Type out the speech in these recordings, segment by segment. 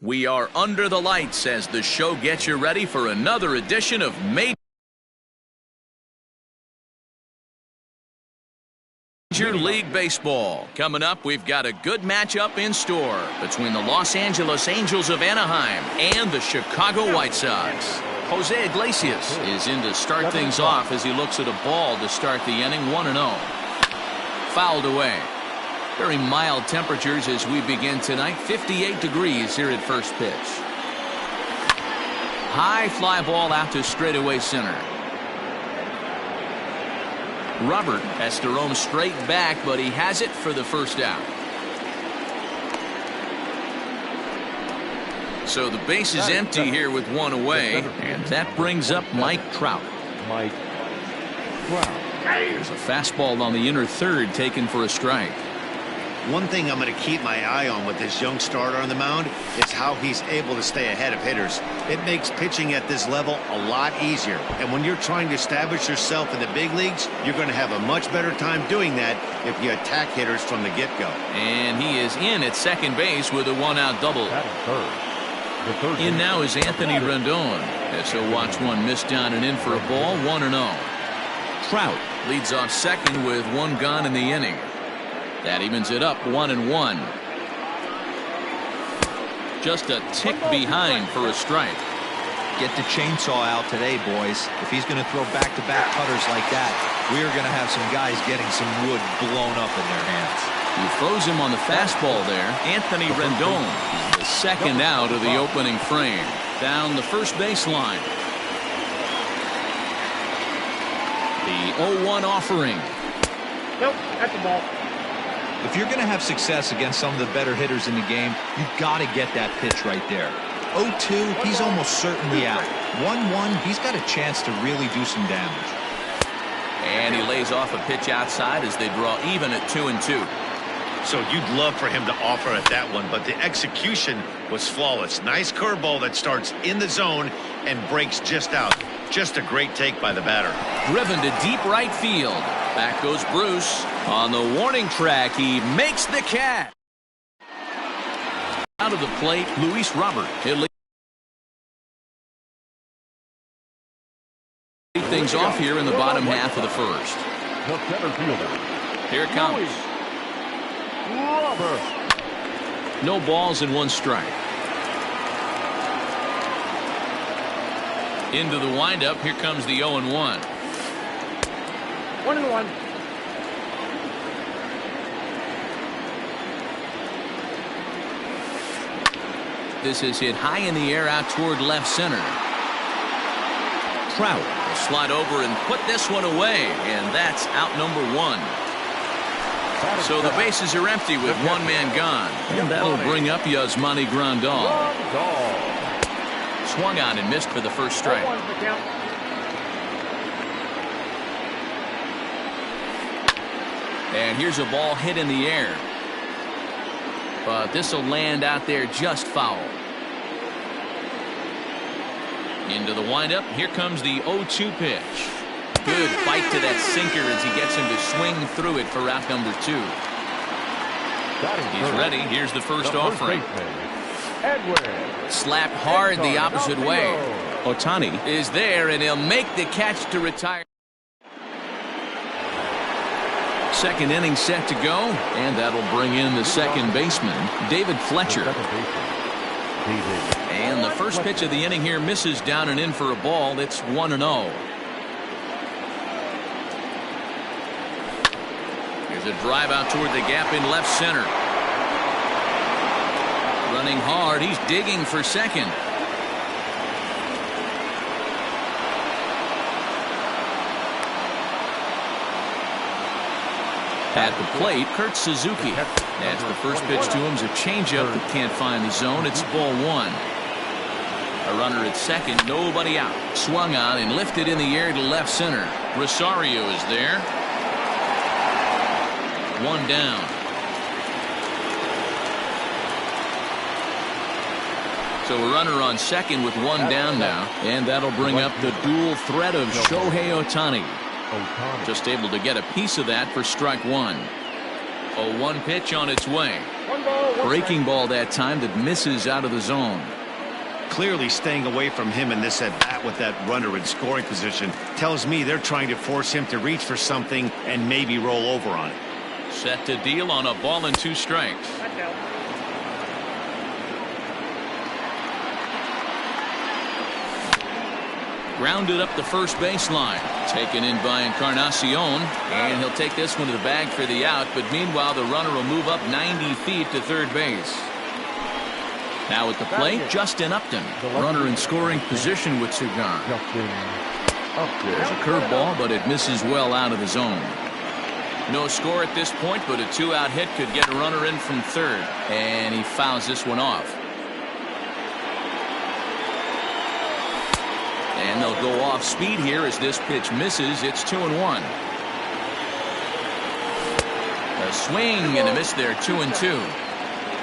We are under the lights as the show gets you ready for another edition of Major League Baseball. Coming up, we've got a good matchup in store between the Los Angeles Angels of Anaheim and the Chicago White Sox. Jose Iglesias is in to start things off as he looks at a ball to start the inning, 1-0. Fouled away. Very mild temperatures as we begin tonight, 58 degrees here at first pitch. High fly ball out to straightaway center. Robert has to roam straight back, but he has it for the first out. So the base is empty here with one away, and that brings up Mike Trout. There's a fastball on the inner third taken for a strike. One thing I'm going to keep my eye on with this young starter on the mound is how he's able to stay ahead of hitters. It makes pitching at this level a lot easier. And when you're trying to establish yourself in the big leagues, you're going to have a much better time doing that if you attack hitters from the get-go. And he is in at second base with a one-out double. In now is Anthony Rendon as he'll watch one miss down and in for a ball, 1-0. Trout leads off second with one gone in the inning. That evens it up 1-1. Just a tick behind for a strike. Get the chainsaw out today, boys. If he's going to throw back-to-back cutters like that, we are going to have some guys getting some wood blown up in their hands. He throws him on the fastball there. Anthony Rendon, the second out of the opening frame. Down the first baseline. The 0-1 offering. Nope, that's the ball. If you're going to have success against some of the better hitters in the game, you've got to get that pitch right there. 0-2, he's almost certainly out. 1-1, he's got a chance to really do some damage. And he lays off a pitch outside as they draw even at 2-2. So you'd love for him to offer at that one, but the execution was flawless. Nice curveball that starts in the zone and breaks just out. Just a great take by the batter. Driven to deep right field. Back goes Bruce. On the warning track, he makes the catch. Out of the plate, Luis Robert. He'll lead things off here in the bottom half of the first. Here it comes. No balls and one strike. Into the windup. Here comes the 0-1. 1-1. This is hit high in the air out toward left center. Trout will slide over and put this one away, and that's out number one. So the bases are empty with one man gone, and that'll bring up Yasmani Grandal. Swung on and missed for the first strike. And here's a ball hit in the air. But this will land out there just foul. Into the windup. Here comes the 0-2 pitch. Good bite to that sinker as he gets him to swing through it for out number two. He's ready. Here's the first offering. Slapped hard the opposite way. Ohtani is there, and he'll make the catch to retire. Second inning set to go, and that'll bring in the second baseman, David Fletcher. And the first pitch of the inning here misses down and in for a ball. It's 1-0. Here's a drive out toward the gap in left center. Running hard, he's digging for second. At the plate, Kurt Suzuki. As the first pitch to him is a changeup that can't find the zone. It's ball one. A runner at second, nobody out. Swung on and lifted in the air to left center. Rosario is there. One down. So a runner on second with one down now, and that'll bring up the dual threat of Shohei Ohtani. Just able to get a piece of that for strike one. A 1 pitch on its way. 1 ball, 1 Breaking ball that time that misses out of the zone. Clearly staying away from him in this at-bat with that runner in scoring position tells me they're trying to force him to reach for something and maybe roll over on it. Set to deal on a ball and 2 strikes. That's out. Grounded up the first baseline. Taken in by Encarnacion. And he'll take this one to the bag for the out. But meanwhile, the runner will move up 90 feet to third base. Now at the plate, Justin Upton. Runner in scoring position with Cigar. There's a curveball, but it misses well out of the zone. No score at this point, but a 2-out hit could get a runner in from third. And he fouls this one off. And they'll go off speed here as this pitch misses. It's 2-1. A swing and a miss there, 2-2.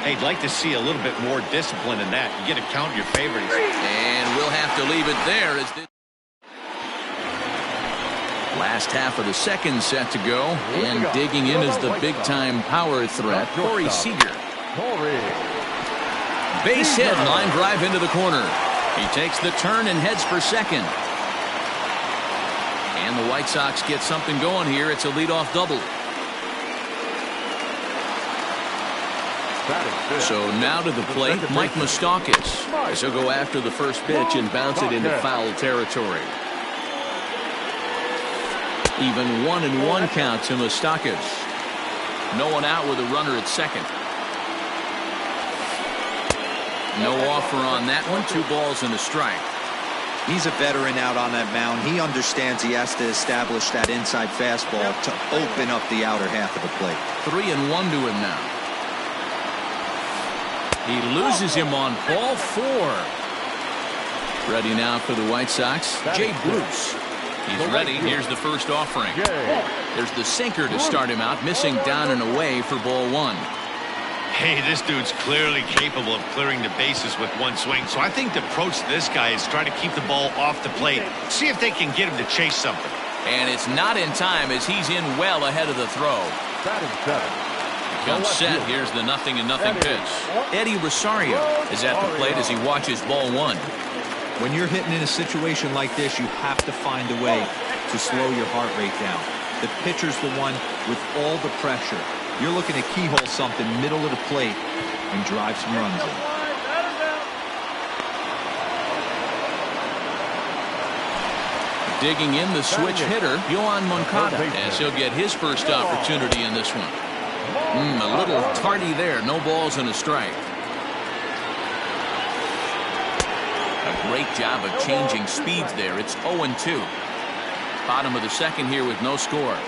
Hey, I'd like to see a little bit more discipline in that. You get to count your favorites. And we'll have to leave it there as this last half of the second set to go. And digging in is the big-time power threat, Corey Seager. Base hit, line drive into the corner. He takes the turn and heads for second. And the White Sox get something going here. It's a leadoff double. So now to the plate, Mike Moustakas, as he'll go after the first pitch and bounce it into foul territory. Even 1-1 count to Moustakas. No one out with a runner at second. No offer on that one. 2 balls and a strike. He's a veteran out on that mound. He understands he has to establish that inside fastball to open up the outer half of the plate. 3-1 to him now. He loses him on ball 4. Ready now for the White Sox, Jay Bruce. He's ready. Here's the first offering. There's the sinker to start him out, missing down and away for ball 1. Hey, this dude's clearly capable of clearing the bases with one swing. So I think the approach to this guy is try to keep the ball off the plate. See if they can get him to chase something. And it's not in time as he's in well ahead of the throw. Comes set. Here's the 0-0 pitch. Eddie Rosario is at the plate as he watches ball 1. When you're hitting in a situation like this, you have to find a way to slow your heart rate down. The pitcher's the one with all the pressure. You're looking to keyhole something middle of the plate and drive some runs in. Digging in the switch hitter, Yohan Moncada, as he'll get his first opportunity in this one. A little tardy there. No balls and a strike. A great job of changing speeds there. It's 0-2. Bottom of the second here with no score.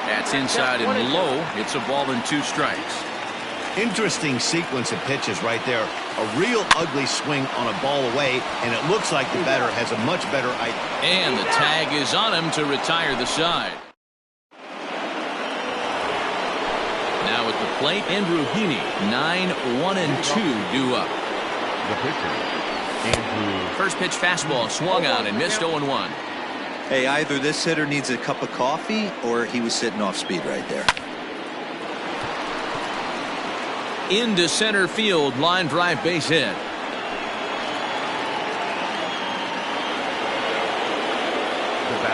That's inside and low. It's a ball and 2 strikes. Interesting sequence of pitches right there. A real ugly swing on a ball away, and it looks like the batter has a much better idea. And the tag is on him to retire the side. Now at the plate, Andrew Heaney. 9-1-2 due up. First pitch fastball swung on and missed 0-1. Hey, either this hitter needs a cup of coffee or he was sitting off speed right there. Into center field, line drive base hit.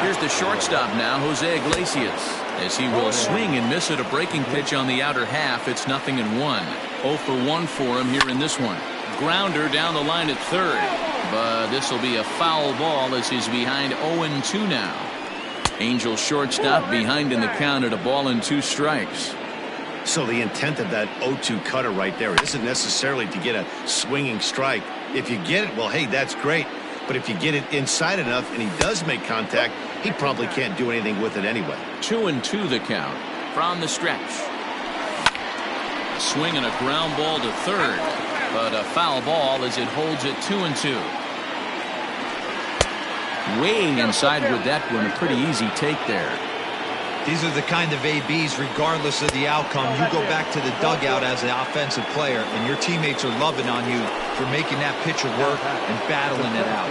Here's the shortstop now, Jose Iglesias, as he will swing and miss at a breaking pitch on the outer half. It's 0-1. 0 for 1 for him here in this one. Grounder down the line at third, but this will be a foul ball as he's behind 0-2 now. Angel shortstop behind in the count at a ball and 2 strikes. So the intent of that 0-2 cutter right there isn't necessarily to get a swinging strike. If you get it, well, hey, that's great. But if you get it inside enough and he does make contact, he probably can't do anything with it anyway. 2-2 the count from the stretch. Swing and a ground ball to third, but a foul ball as it holds it 2-2. Weighing inside with that one, a pretty easy take there. These are the kind of ABs, regardless of the outcome, you go back to the dugout as an offensive player, and your teammates are loving on you for making that pitcher work and battling it out.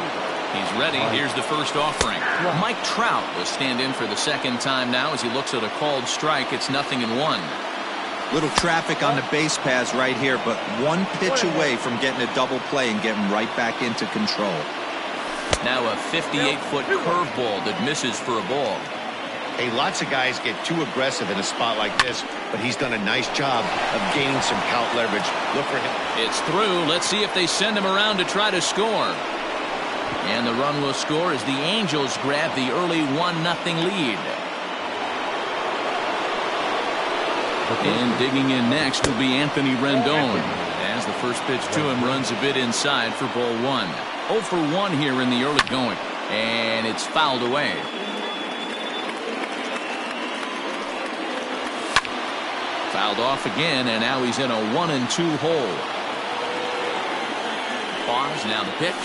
He's ready. Here's the first offering. Mike Trout will stand in for the second time now as he looks at a called strike. It's 0-1. Little traffic on the base paths right here, but one pitch away from getting a double play and getting right back into control. Now a 58-foot curveball that misses for a ball. Hey, lots of guys get too aggressive in a spot like this, but he's done a nice job of gaining some count leverage. Look for him. It's through. Let's see if they send him around to try to score. And the run will score as the Angels grab the early 1-0 lead. And digging in next will be Anthony Rendon, as the first pitch to him runs a bit inside for ball 1. 0 for 1 here in the early going, and it's fouled away. Fouled off again, and now he's in a 1-2 hole. Pause, now the pitch.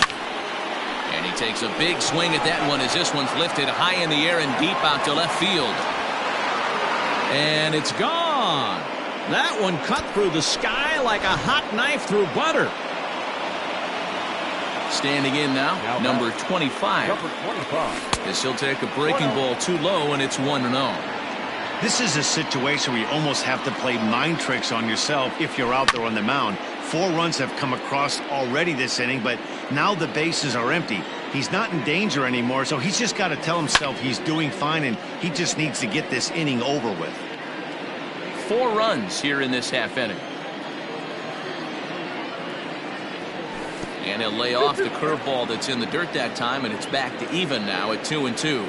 And he takes a big swing at that one as this one's lifted high in the air and deep out to left field. And it's gone. That one cut through the sky like a hot knife through butter. Standing in now, number 25. As he'll take a breaking ball too low, and it's 1-0. This is a situation where you almost have to play mind tricks on yourself if you're out there on the mound. 4 runs have come across already this inning, but now the bases are empty. He's not in danger anymore, so he's just got to tell himself he's doing fine, and he just needs to get this inning over with. 4 runs here in this half inning. And he'll lay off the curveball that's in the dirt that time, and it's back to even now at 2-2.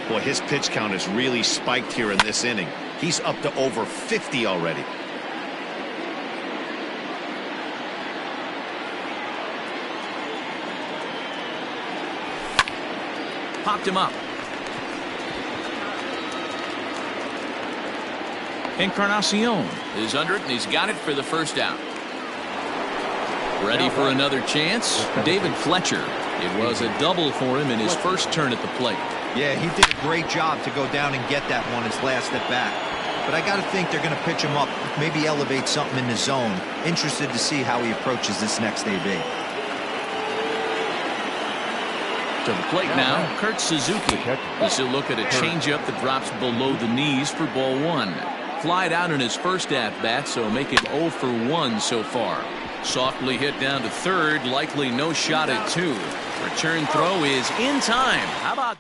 Boy, his pitch count has really spiked here in this inning. He's up to over 50 already. Popped him up. Encarnacion is under it, and he's got it for the first out. Ready for another chance? David Fletcher. It was a double for him in his first turn at the plate. Yeah, he did a great job to go down and get that one his last at bat. But I got to think they're going to pitch him up, maybe elevate something in the zone. Interested to see how he approaches this next AB. To the plate now, Kurt Suzuki. This will look at a changeup that drops below the knees for ball 1. Flied out in his first at-bat, so make it 0 for 1 so far. Softly hit down to third, likely no shot at 2. Return throw is in time. How about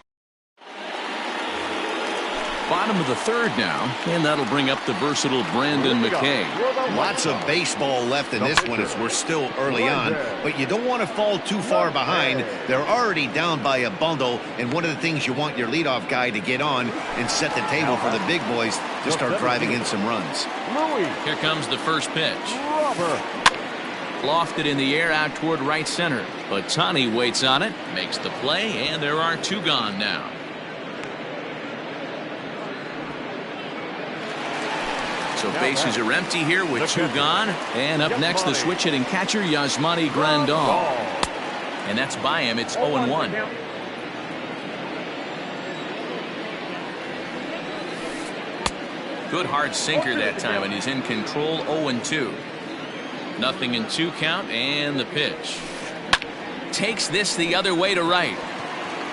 bottom of the third now, and that'll bring up the versatile Brandon McKay. Lots of baseball left in this one as we're still early on, but you don't want to fall too far behind. They're already down by a bundle, and one of the things you want your leadoff guy to get on and set the table for the big boys to start driving in some runs. Here comes the first pitch. Lofted in the air out toward right center. Ohtani waits on it, makes the play, and there are 2 gone now. So bases are empty here with 2 gone. And up next, the switch-hitting catcher, Yasmani Grandal. And that's by him. It's 0-1. Good hard sinker that time, and he's in control. 0-2. Nothing in 2 count, and the pitch. Takes this the other way to right.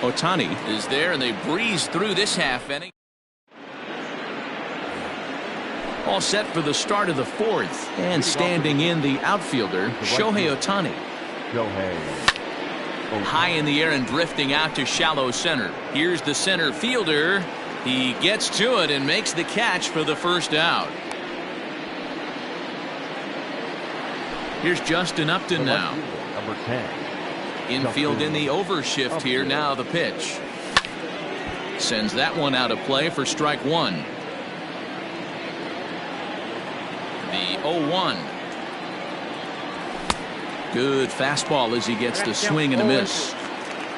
Ohtani is there, and they breeze through this half inning. All set for the start of the 4th, and standing in the outfielder, Shohei Ohtani. High in the air and drifting out to shallow center. Here's the center fielder. He gets to it and makes the catch for the first out. Here's Justin Upton now. Number 10. Infield in the overshift here. Now the pitch. Sends that one out of play for strike 1. The 0-1. Good fastball as he gets the swing and a miss.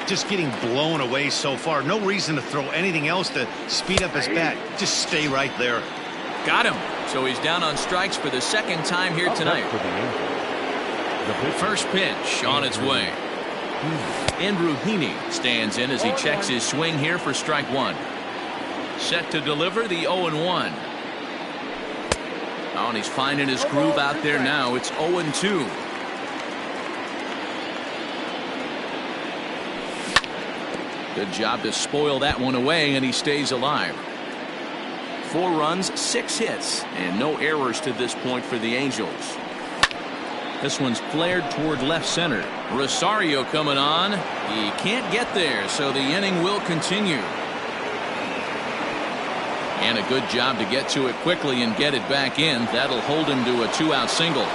Just getting blown away so far. No reason to throw anything else to speed up his bat. Just stay right there. Got him. So he's down on strikes for the 2nd time here tonight. First pitch on its way. Andrew Heaney stands in as he checks his swing here for strike 1. Set to deliver the 0-1. Oh, and he's finding his groove out there now. It's 0-2. Good job to spoil that one away, and he stays alive. 4 runs, 6 hits, and no errors to this point for the Angels. This one's flared toward left center. Rosario coming on. He can't get there, so the inning will continue. And a good job to get to it quickly and get it back in. That'll hold him to a 2-out single.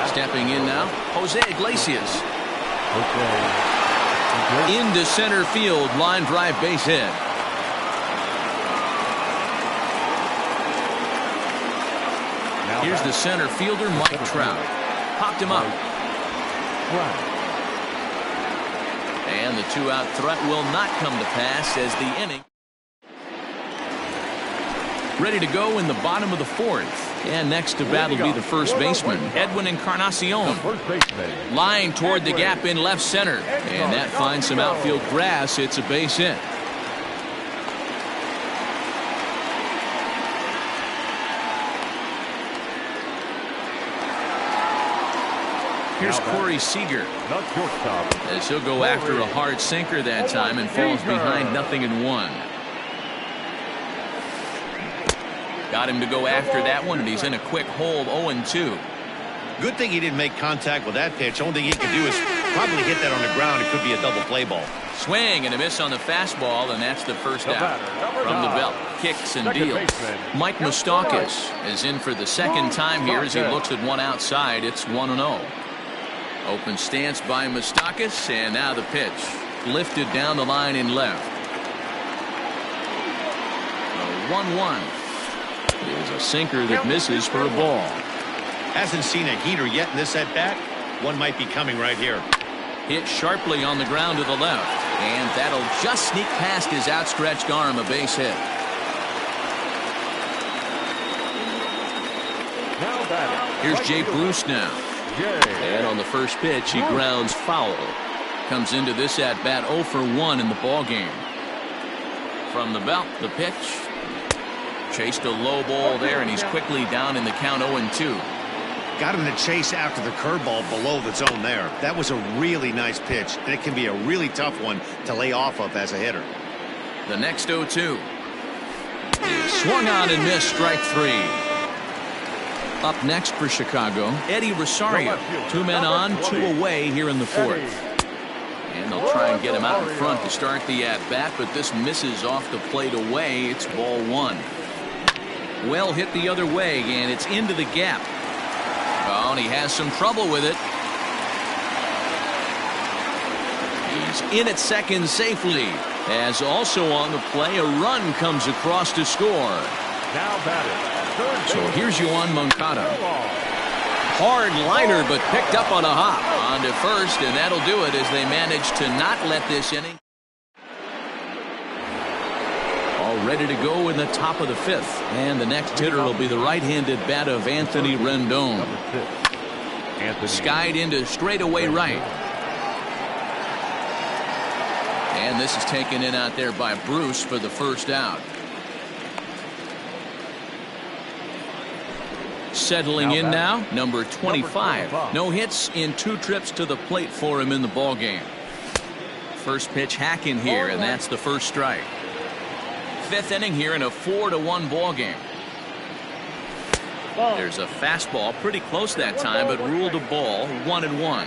Stepping in now, Jose Iglesias. Into center field, line drive base hit. Here's the center fielder, Mike Trout. Popped him up. And the 2-out threat will not come to pass as the inning. Ready to go in the bottom of the 4th. And next to bat will be the first baseman, Edwin Encarnacion. Line toward the gap in left center. And that finds some outfield grass. It's a base hit. Here's Corey Seager. As he'll go after a hard sinker that time and falls behind 0-1. Got him to go after that one, and he's in a quick hold, 0-2. Good thing he didn't make contact with that pitch. Only thing he could do is probably hit that on the ground. It could be a double play ball. Swing and a miss on the fastball, and that's the first out. From the belt, kicks and deals. Mike Moustakas is in for the second time here as he looks at one outside. It's 1-0. Open stance by Moustakas, and now the pitch. Lifted down the line in left. 1-1. Is a sinker that misses for a ball. Hasn't seen a heater yet in this at-bat. One might be coming right here. Hit sharply on the ground to the left. And that'll just sneak past his outstretched arm, a base hit. Here's Jay Bruce now. And on the first pitch, he grounds foul. Comes into this at-bat 0 for 1 in the ballgame. From the belt, the pitch. Chased a low ball there, and he's quickly down in the count 0-2. Got him to chase after the curveball below the zone there. That was a really nice pitch, and it can be a really tough one to lay off of as a hitter. The next 0-2. Swung on and missed, strike 3. Up next for Chicago, Eddie Rosario. 2 men on, 2 away here in the 4th. And they'll try and get him out in front to start the at-bat, but this misses off the plate away. It's ball 1. Well hit the other way, and it's into the gap. Oh, and he has some trouble with it. He's in at second safely. As also on the play, a run comes across to score. So here's Yoan Moncada. Hard liner, but picked up on a hop. On to first, and that'll do it as they manage to not let this inning. All ready to go in the top of the 5th. And the next hitter will be the right-handed bat of Anthony Rendon. Skied into straightaway right. And this is taken in out there by Bruce for the first out. Settling in now, number 25. No hits in 2 trips to the plate for him in the ballgame. First pitch hacking here, and that's the first strike. 5th inning here in a 4-1 ballgame. There's a fastball pretty close that time, but ruled a ball, 1-1.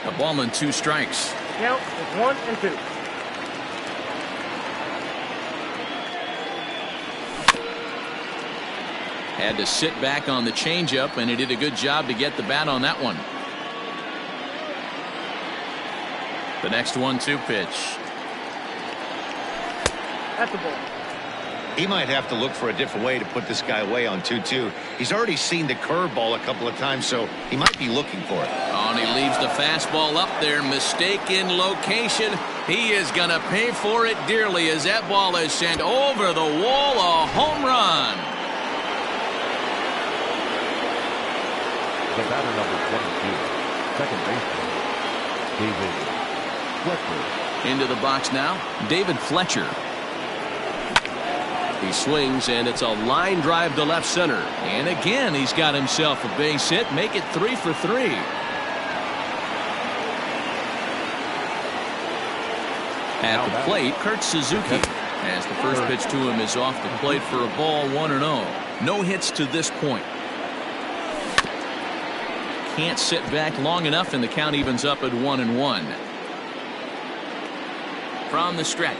A ballman, 2 strikes. Count is 1-2. Had to sit back on the changeup, and he did a good job to get the bat on that one. The next 1-2 pitch. That's the ball. He might have to look for a different way to put this guy away on 2-2. He's already seen the curveball a couple of times, so he might be looking for it. Oh, and he leaves the fastball up there. Mistake in location. He is going to pay for it dearly as that ball is sent over the wall. A home run. The batter number 22, second baseman, David Fletcher. Into the box now, David Fletcher. He swings, and it's a line drive to left center. And again, he's got himself a base hit. Make it 3 for 3. At the plate, Kurt Suzuki. As the first pitch to him is off the plate for a ball, 1-0. No hits to this point. Can't sit back long enough, and the count evens up at 1-1. From the stretch.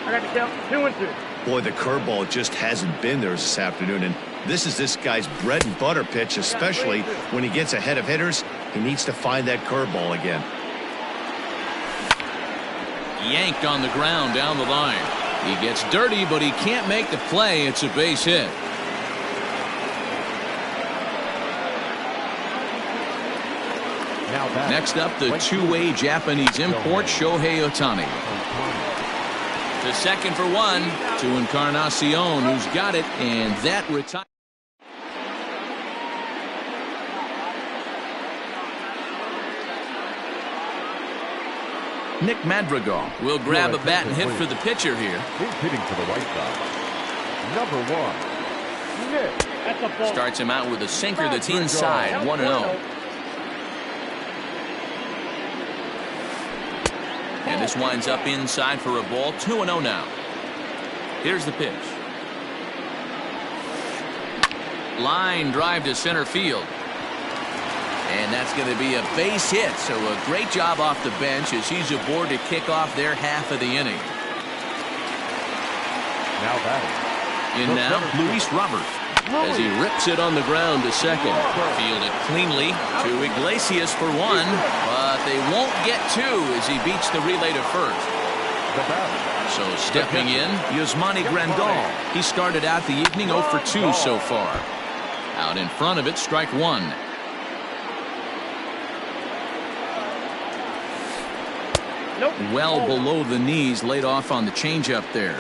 I got to count 2-2. Boy, the curveball just hasn't been there this afternoon, and this is this guy's bread and butter pitch, especially when he gets ahead of hitters. He needs to find that curveball again. Yanked on the ground down the line. He gets dirty, but he can't make the play. It's a base hit. Next up, the two-way Japanese import, Shohei Ohtani. To second for one, to Encarnacion, who's got it, and that retires. Nick Madrigal will grab a bat and hit for the pitcher here. He's hitting for the White Sox. Number 1. That's a ball. Starts him out with a sinker that's inside, 1-0. And this winds up inside for a ball, 2-0 now. Here's the pitch. Line drive to center field. And that's going to be a base hit, so a great job off the bench as he's aboard to kick off their half of the inning. Now batting. In now, Luis Robert, as he rips it on the ground to second. Fielded cleanly to Iglesias for one, but they won't get two as he beats the relay to first. So stepping in, Yasmani Grandal. He started out the evening 0 for 2 so far. Out in front of it, strike one. Well below the knees, laid off on the changeup there.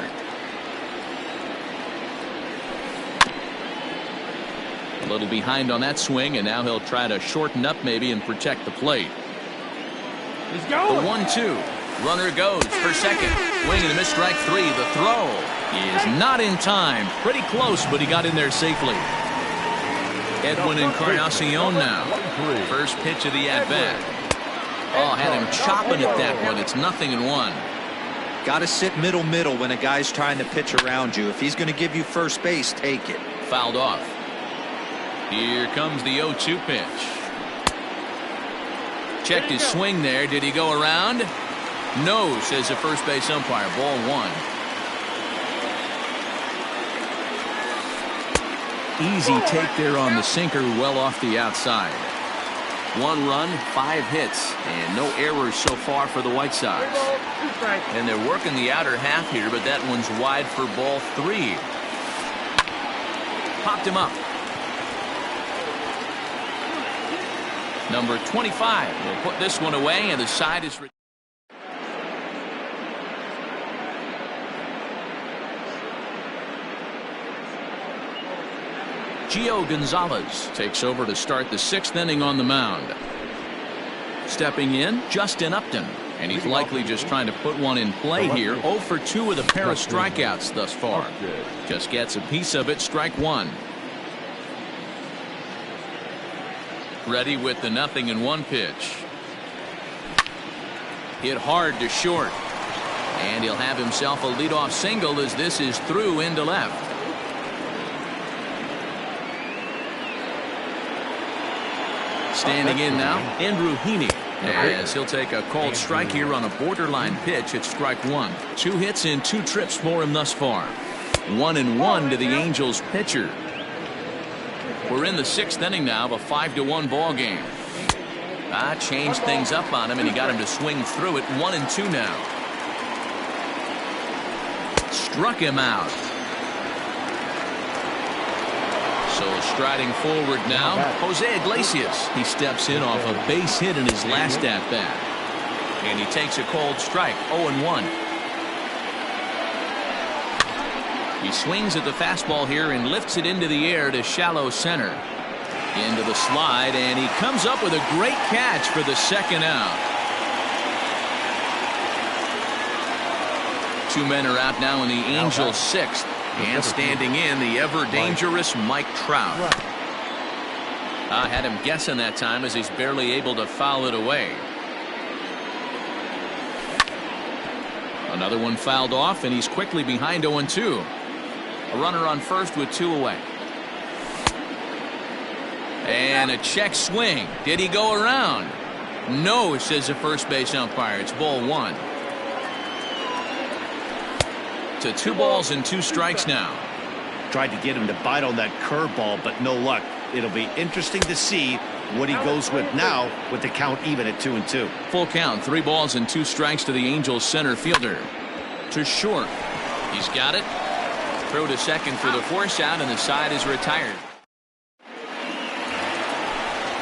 A little behind on that swing, and now he'll try to shorten up maybe and protect the plate. He's going. The 1-2. Runner goes for second. Swing and a miss, strike three. The throw is not in time. Pretty close, but he got in there safely. Edwin Encarnacion now. First pitch of the at-bat. Oh, had him chopping at that one. It's 0-1. Got to sit middle when a guy's trying to pitch around you. If he's going to give you first base, take it. Fouled off. Here comes the 0-2 pitch. Checked his swing there. Did he go around? No, says the first base umpire. Ball one. Easy take there on the sinker, well off the outside. 1 run, 5 hits, and no errors so far for the White Sox. And they're working the outer half here, but that one's wide for ball 3. Popped him up. Number 25 will put this one away, and the side is... Gio Gonzalez takes over to start the 6th inning on the mound. Stepping in, Justin Upton, and he's likely just trying to put one in play here. 0 for 2 with a pair of strikeouts thus far. Just gets a piece of it, strike one. Ready with the 0-1 pitch. Hit hard to short, and he'll have himself a leadoff single as this is through into left. Standing in now, Andrew Heaney, as he'll take a called strike here on a borderline pitch at strike one. 2 hits in 2 trips for him thus far. 1-1 to the Angels pitcher. We're in the 6th inning now of a 5-1 ball game. Changed things up on him, and he got him to swing through it. 1-2 now. Struck him out. So striding forward now, Jose Iglesias. He steps in off a base hit in his last at-bat. And he takes a called strike, 0-1. He swings at the fastball here and lifts it into the air to shallow center. Into the slide, and he comes up with a great catch for the 2nd out. 2 men are out now in the Angels' 6th. And standing in, the ever-dangerous Mike Trout. I had him guessing that time as he's barely able to foul it away. Another one fouled off, and he's quickly behind 0-2. A runner on first with 2 away. And a check swing. Did he go around? No, says the first base umpire. It's ball 1. To 2 balls and 2 strikes now. Tried to get him to bite on that curveball, but no luck. It'll be interesting to see what he goes with now with the count even at 2-2. Full count, 3 balls and 2 strikes to the Angels center fielder. To short. He's got it. Throw to second for the force out, and the side is retired.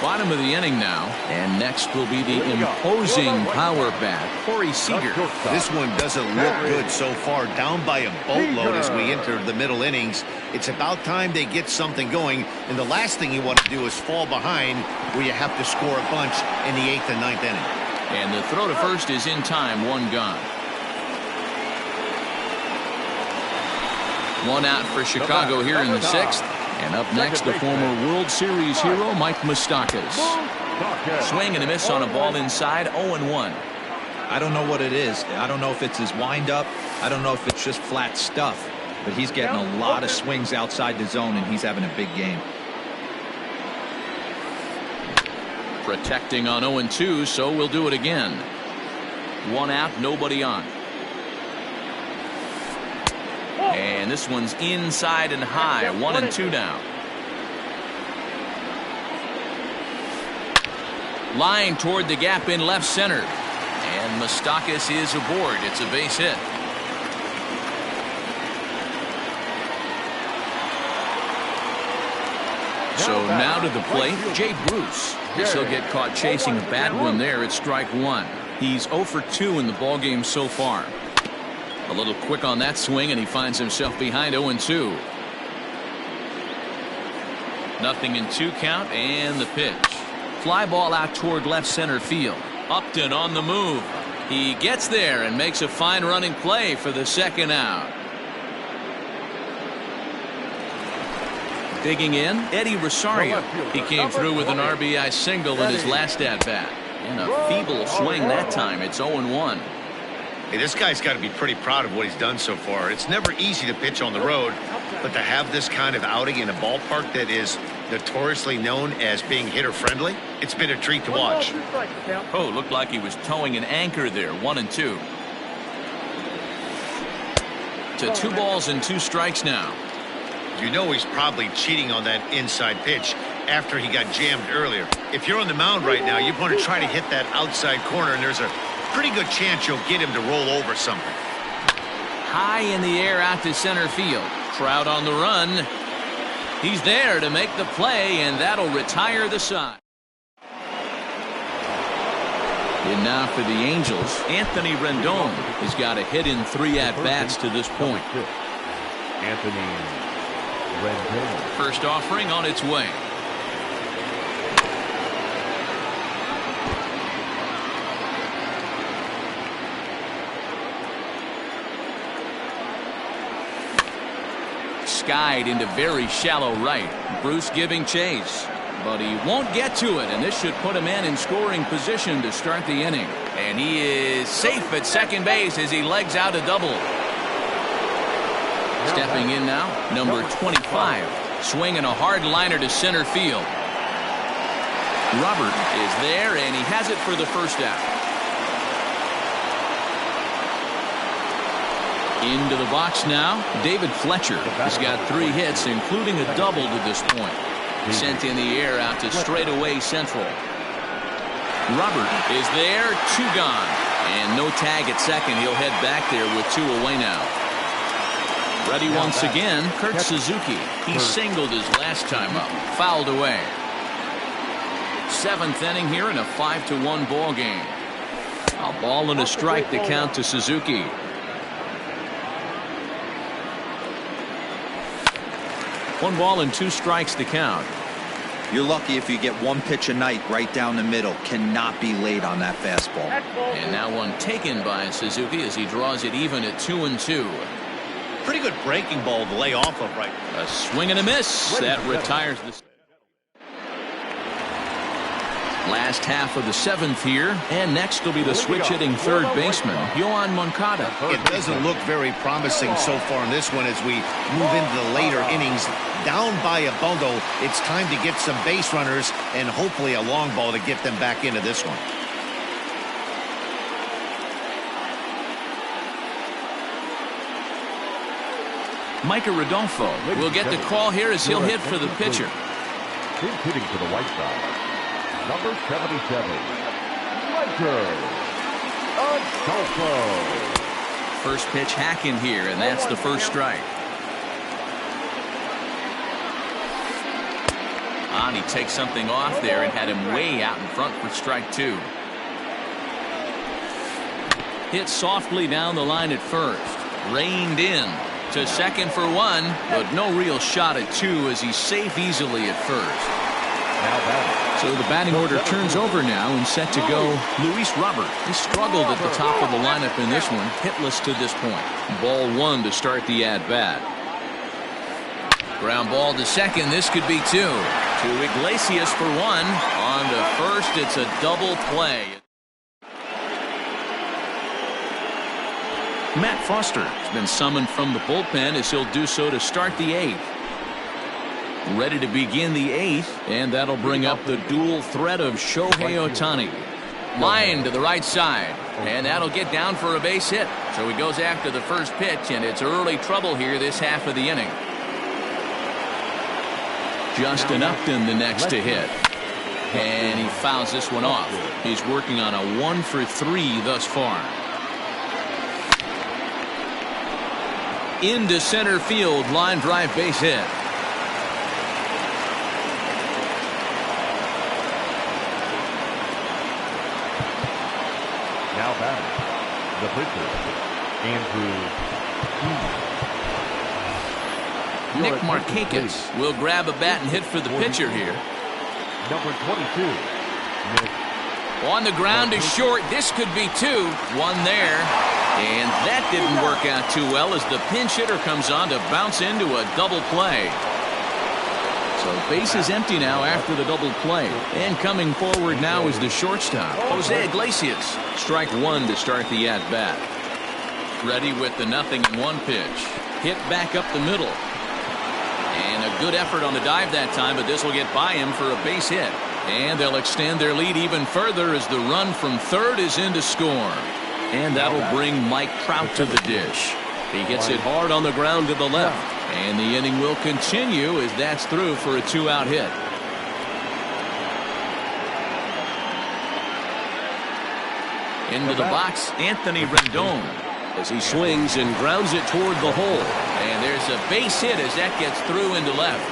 Bottom of the inning now, and next will be the imposing power bat, Corey Seager. This one doesn't look good so far, down by a boatload as we enter the middle innings. It's about time they get something going, and the last thing you want to do is fall behind where you have to score a bunch in the 8th and 9th inning. And the throw to first is in time, 1 gone. 1 out for Chicago here in the 6th. And up next, the former World Series hero, Mike Moustakas. Swing and a miss on a ball inside, 0-1. I don't know what it is. I don't know if it's his windup. I don't know if it's just flat stuff. But he's getting a lot of swings outside the zone, and he's having a big game. Protecting on 0-2, so we'll do it again. 1 out, nobody on. And this one's inside and high, 1-2 now. Line toward the gap in left center. And Moustakas is aboard. It's a base hit. So now to the plate, Jay Bruce. Guess he'll get caught chasing a bad one there at strike 1. He's 0 for 2 in the ballgame so far. A little quick on that swing, and he finds himself behind 0-2. Nothing in 2 count, and the pitch. Fly ball out toward left center field. Upton on the move. He gets there and makes a fine running play for the 2nd out. Digging in, Eddie Rosario. He came through with an RBI single in his last at-bat. And a feeble swing that time. It's 0-1. Hey, this guy's got to be pretty proud of what he's done so far. It's never easy to pitch on the road, but to have this kind of outing in a ballpark that is notoriously known as being hitter-friendly, it's been a treat to watch. Oh, looked like he was towing an anchor there, 1-2. To 2 balls and 2 strikes now. You know he's probably cheating on that inside pitch after he got jammed earlier. If you're on the mound right now, you want to try to hit that outside corner, and there's a pretty good chance you'll get him to roll over something. High in the air out to center field. Trout on the run. He's there to make the play, and that'll retire the side. And now for the Angels, Anthony Rendon has got a hit in 3 at-bats to this point. Anthony Rendon. First offering on its way. Skied into very shallow right. Bruce giving chase, but he won't get to it, and this should put a man in scoring position to start the inning. And he is safe at second base as he legs out a double. Stepping in now, number 25, swinging a hard liner to center field. Robert is there, and he has it for the 1st out. Into the box now, David Fletcher has got 3 hits, including a double to this point. Sent in the air out to straightaway central. Robert is there, 2 gone. And no tag at second. He'll head back there with 2 away now. Ready once again, Kurt Suzuki. He singled his last time up, fouled away. 7th inning here in a 5-1 ball game. A ball and a strike to count to Suzuki. 1 ball and 2 strikes to count. You're lucky if you get 1 pitch a night right down the middle. Cannot be late on that fastball. And now one taken by Suzuki as he draws it even at 2-2. Pretty good breaking ball to lay off of right. A swing and a miss. That retires the. Last half of the 7th here, and next will be the switch-hitting third baseman, Yohan Moncada. It doesn't look very promising so far in this one as we move into the later innings. Down by a bundle, it's time to get some base runners and hopefully a long ball to get them back into this one. Micah Rodolfo will get the call here as he'll hit for the pitcher. He's hitting for the White Sox, number 77, Micah Rodolfo. First pitch hacking here, and that's the first strike. On, he takes something off there and had him way out in front for strike 2. Hit softly down the line at first. Reined in to second for 1, but no real shot at 2 as he's safe easily at first. So the batting order turns over now and set to go Luis Robert. He struggled at the top of the lineup in this one, hitless to this point. Ball 1 to start the at-bat. Ground ball to second. This could be 2. To Iglesias for 1. On to first. It's a double play. Matt Foster has been summoned from the bullpen as he'll do so to start the 8th. Ready to begin the 8th, and that'll bring up the dual threat of Shohei Ohtani. Line to the right side, and that'll get down for a base hit. So he goes after the first pitch, and it's early trouble here this half of the inning. Justin Upton the next to hit, and he fouls this one off. He's working on a 1 for 3 thus far. Into center field, line drive base hit. Now batting, the pitcher, Andrew. Nick Markakis will grab a bat and hit for the pitcher here. Number 22, Nick. On the ground to short. This could be 2. 1 there. And that didn't work out too well as the pinch hitter comes on to bounce into a double play. So base is empty now after the double play. And coming forward now is the shortstop, Jose Iglesias. Strike 1 to start the at-bat. Ready with the 0-1 pitch. Hit back up the middle. And a good effort on the dive that time, but this will get by him for a base hit. And they'll extend their lead even further as the run from third is in to score. And that'll bring Mike Trout to the dish. He hits it hard on the ground to the left. And the inning will continue as that's through for a 2-out hit. Into the box, Anthony Rendon, as he swings and grounds it toward the hole. And there's a base hit as that gets through into left.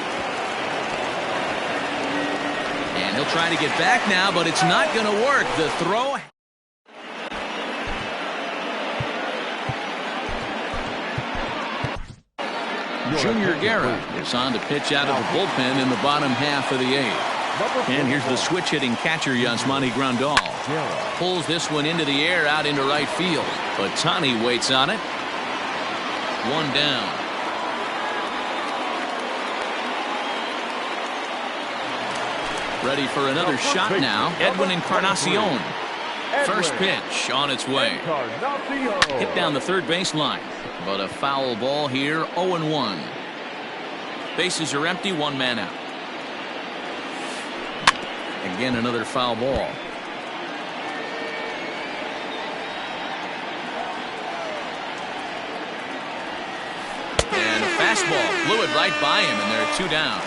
And he'll try to get back now, but it's not going to work. The throw. Junior Guerra is on to pitch out of the bullpen in the bottom half of the 8th. And here's the switch-hitting catcher, Yasmani Grandal. Pulls this one into the air out into right field. But Ohtani waits on it. 1 down. Ready for another shot now. Edwin Encarnacion. First pitch on its way. Hit down the third baseline. But a foul ball here, 0-1. Bases are empty, 1 man out. Again, another foul ball. And a fastball blew it right by him, and there are 2 down.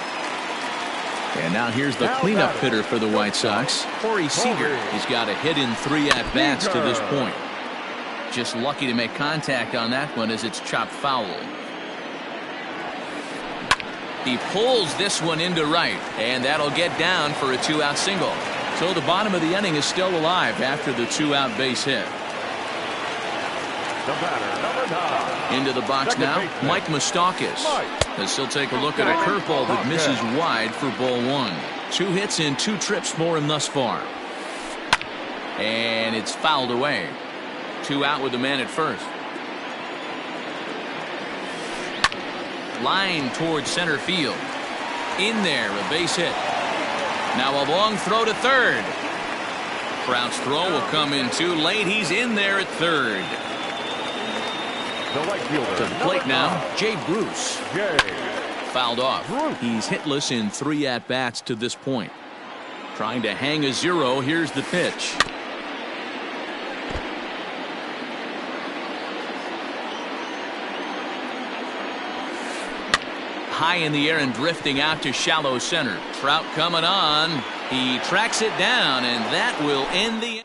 And now here's the cleanup hitter for the White Sox, Corey Seager. He's got a hit in 3 at-bats to this point. Just lucky to make contact on that one as it's chopped foul. He pulls this one into right, and that'll get down for a 2-out single. So the bottom of the inning is still alive after the 2-out base hit. The batter, number 9. Into the box now, Mike Moustakas. As he'll take a look at a curveball that misses wide for ball 1. 2 hits in 2 trips for him thus far. And it's fouled away. 2 out with the man at first. Line towards center field. In there, a base hit. Now a long throw to third. Trout's throw will come in too late. He's in there at third. The right fielder. To the plate now, Jay Bruce. Fouled off. He's hitless in 3 at-bats to this point. Trying to hang a 0. Here's the pitch. High in the air and drifting out to shallow center. Trout coming on. He tracks it down, and that will end the.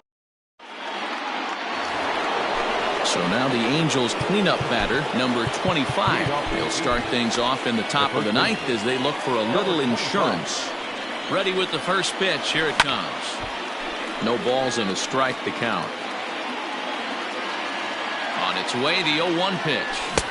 So now the Angels cleanup batter, number 25. He'll start things off in the top of the 9th as they look for a little insurance. Ready with the first pitch. Here it comes. No balls and a strike to count. On its way, the 0-1 pitch.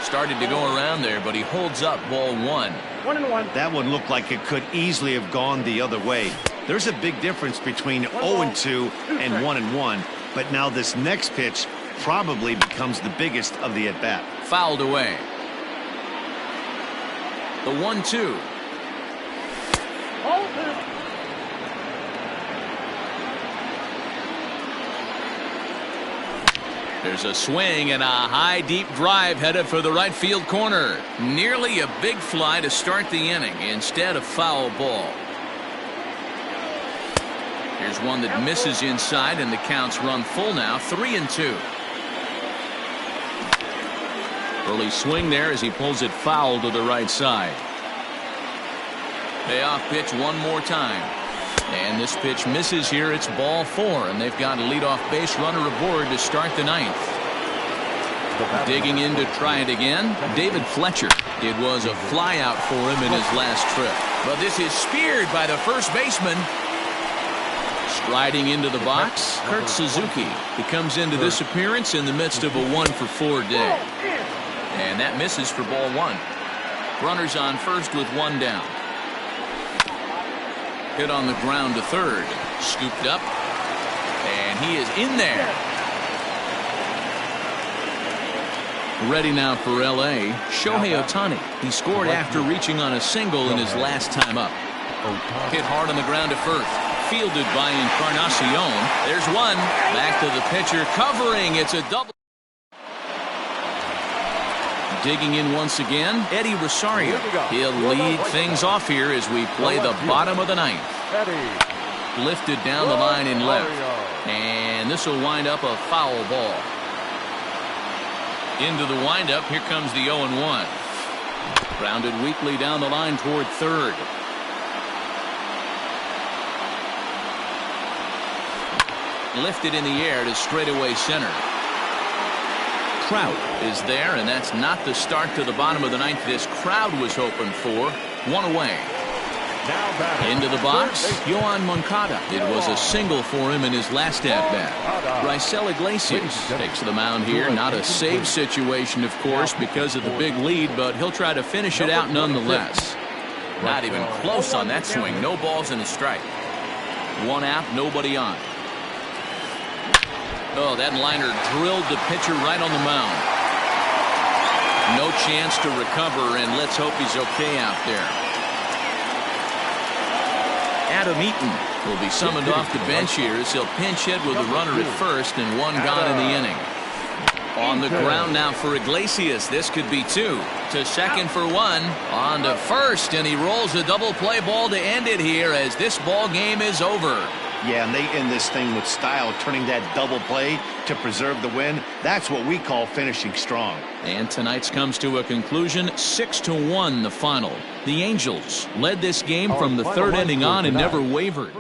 Started to go around there, but he holds up ball 1. 1-1. That one looked like it could easily have gone the other way. There's a big difference between 0-2 and 1-1, but now this next pitch probably becomes the biggest of the at-bat. Fouled away. The 1-2. There's a swing and a high deep drive headed for the right field corner. Nearly a big fly to start the inning. Instead, a foul ball. Here's one that misses inside, and the count's run full now. 3-2. Early swing there as he pulls it foul to the right side. Payoff pitch one more time. And this pitch misses here. It's ball 4, and they've got a leadoff base runner aboard to start the 9th. Digging in to try it again, David Fletcher. It was a flyout for him in his last trip. But this is speared by the first baseman. Striding into the box, Kurt Suzuki. He comes into this appearance in the midst of a 1-for-4 day. And that misses for ball 1. Runners on first with 1 down. Hit on the ground to third. Scooped up. And he is in there. Ready now for L.A., Shohei Ohtani. He scored after reaching on a single in his last time up. Hit hard on the ground to first. Fielded by Encarnacion. There's one. Back to the pitcher. Covering. It's a double. Digging in once again, Eddie Rosario. He'll lead things off here as we play the bottom of the 9th. Lifted down the line in left. And this will wind up a foul ball. Into the windup, here comes the 0-1. Grounded weakly down the line toward third. Lifted in the air to straightaway center. Trout is there, and that's not the start to the bottom of the 9th this crowd was hoping for. 1 away. Into the box, Yoan Moncada. It was a single for him in his last at-bat. Raisel Iglesias takes the mound here. Not a save situation, of course, because of the big lead, but he'll try to finish it out nonetheless. Not even close on that swing. No balls and a strike. 1 out, nobody on. Oh, that liner drilled the pitcher right on the mound. No chance to recover, and let's hope he's okay out there. Adam Eaton will be summoned off the bench here as he'll pinch hit with a runner at first and 1 gone in the inning. On the ground now for Iglesias. This could be 2. To second for 1. On to first, and he rolls a double play ball to end it here as this ball game is over. Yeah, and they end this thing with style, turning that double play to preserve the win. That's what we call finishing strong. And tonight's comes to a conclusion, 6-1 the final. The Angels led this game from the 3rd inning on and never wavered.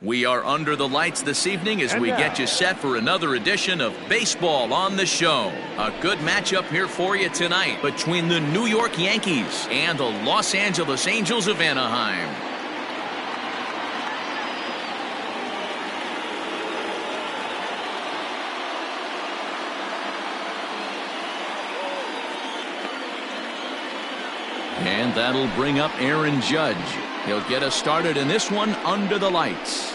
We are under the lights this evening as we get you set for another edition of Baseball on the Show. A good matchup here for you tonight between the New York Yankees and the Los Angeles Angels of Anaheim. And that'll bring up Aaron Judge. He'll get us started in this one under the lights.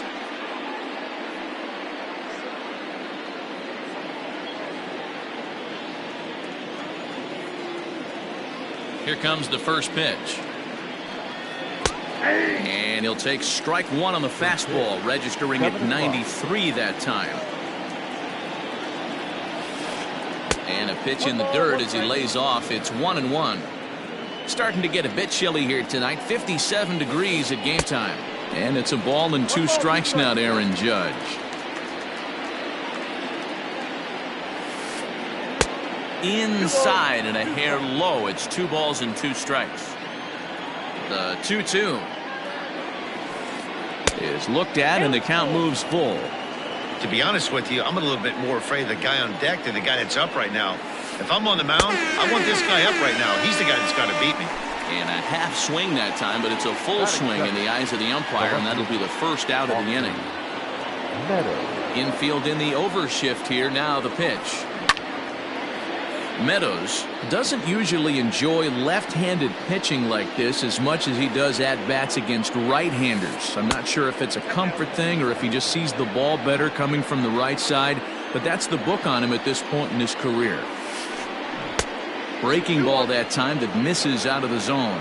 Here comes the first pitch. And he'll take strike one on the fastball, registering at 93 that time. And a pitch in the dirt as he lays off. It's 1-1. Starting to get a bit chilly here tonight. 57 degrees at game time. And it's a ball and 2 strikes now to Aaron Judge. Inside and a hair low. It's 2 balls and 2 strikes. The 2-2 is looked at and the count moves full. To be honest with you, I'm a little bit more afraid of the guy on deck than the guy that's up right now. If I'm on the mound, I want this guy up right now. He's the guy that's got to beat me. And a half swing that time, but it's a full swing in the eyes of the umpire, and that'll be the first out of the inning. Infield in the overshift here. Now the pitch. Meadows doesn't usually enjoy left-handed pitching like this as much as he does at-bats against right-handers. I'm not sure if it's a comfort thing or if he just sees the ball better coming from the right side, but that's the book on him at this point in his career. Breaking ball that time that misses out of the zone.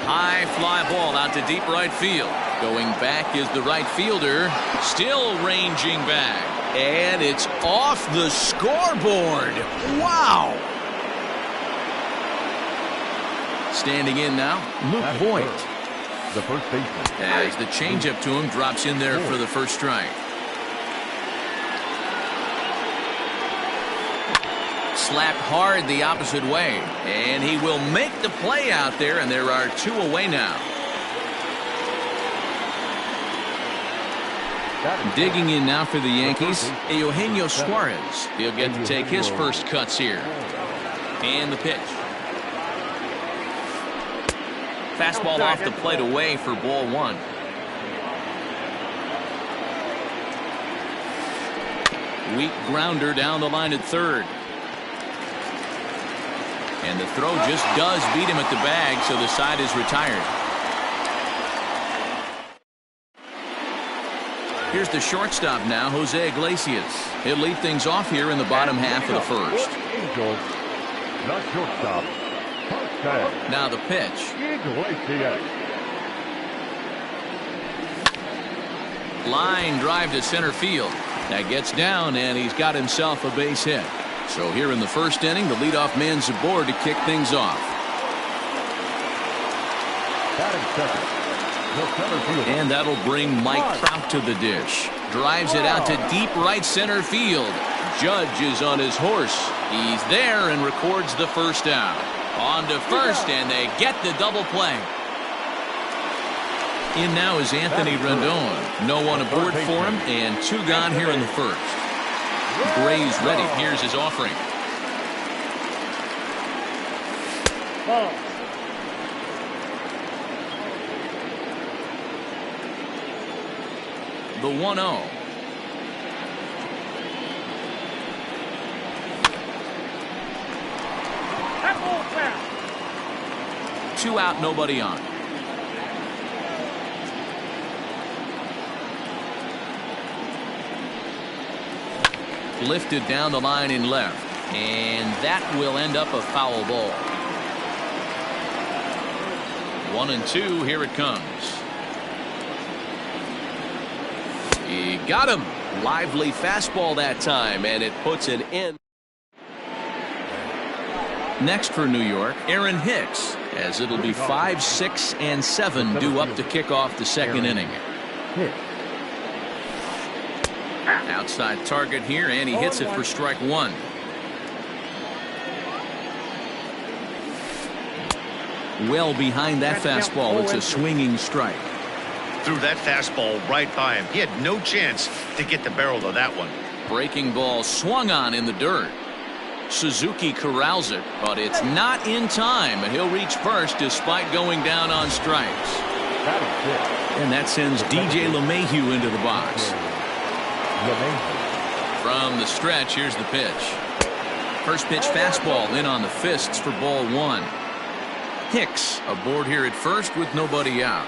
High fly ball out to deep right field. Going back is the right fielder. Still ranging back. And it's off the scoreboard. Wow. Standing in now, Luke Voigt. The first baseman. As the changeup to him drops in there for the first strike. Slapped hard the opposite way. And he will make the play out there, and there are 2 away now. Digging in now for the Yankees, Eugenio Suarez. He'll get to take his first cuts here. And the pitch. Fastball off the plate away for ball 1. Weak grounder down the line at third. And the throw just does beat him at the bag, so the side is retired. Here's the shortstop now, Jose Iglesias. He'll lead things off here in the bottom half of the first. Angels, not shortstop. Now the pitch. Iglesias. Line drive to center field. That gets down, and he's got himself a base hit. So here in the first inning, the leadoff man's aboard to kick things off. Batting second. And that'll bring Mike Trout to the dish. Drives it out to deep right center field. Judge is on his horse. He's there and records the first out. On to first, and they get the double play. In now is Anthony Rendon. No one aboard for him, and 2 gone here in the first. Gray's ready. Here's his offering. The 1-0. Two out, nobody on. Lifted down the line in left, and that will end up a foul ball. 1-2. Here it comes. He got him. Lively fastball that time, and it puts it in. Next for New York, Aaron Hicks, as it'll be 5, 6, and 7 due up to kick off the second inning. Outside target here, and he hits it for strike 1. Well behind that fastball. It's a swinging strike. Threw that fastball right by him. He had no chance to get the barrel of that one. Breaking ball swung on in the dirt. Suzuki corrals it, but it's not in time, and he'll reach first despite going down on strikes. And that sends DJ LeMahieu into the box. From the stretch, here's the pitch. First pitch fastball in on the fists for ball one. Hicks aboard here at first with nobody out.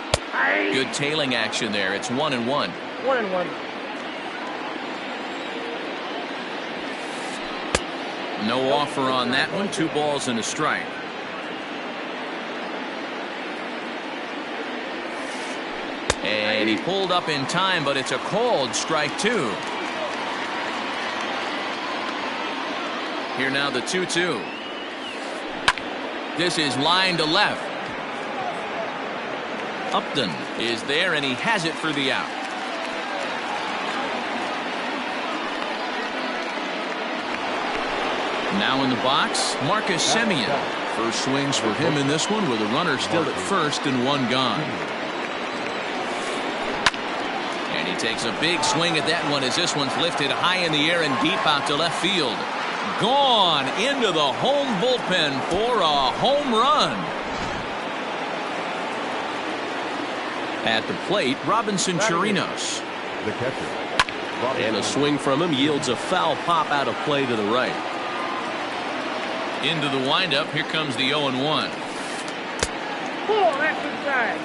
Good tailing action there. It's 1-1. 1-1. No offer on that one. 2 balls and a strike. And he pulled up in time, but it's a called strike 2. Here now the 2-2. This is line to left. Upton is there, and he has it for the out. Now in the box, Marcus Semien. First swings for him in this one with a runner still at first and 1 gone. And he takes a big swing at that one as this one's lifted high in the air and deep out to left field. Gone into the home bullpen for a home run. At the plate, Robinson Chirinos. The catcher. And a swing from him yields a foul pop out of play to the right. Into the windup, here comes the 0-1. That's inside.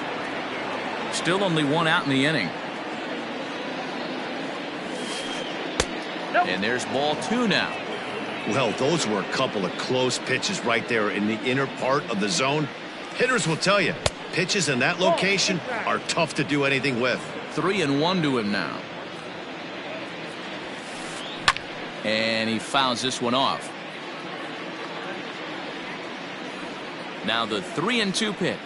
Still only 1 out in the inning. Nope. And there's ball 2 now. Well, those were a couple of close pitches right there in the inner part of the zone. Hitters will tell you, pitches in that location are tough to do anything with. 3-1 to him now. And he fouls this one off. Now the 3-2 pitch.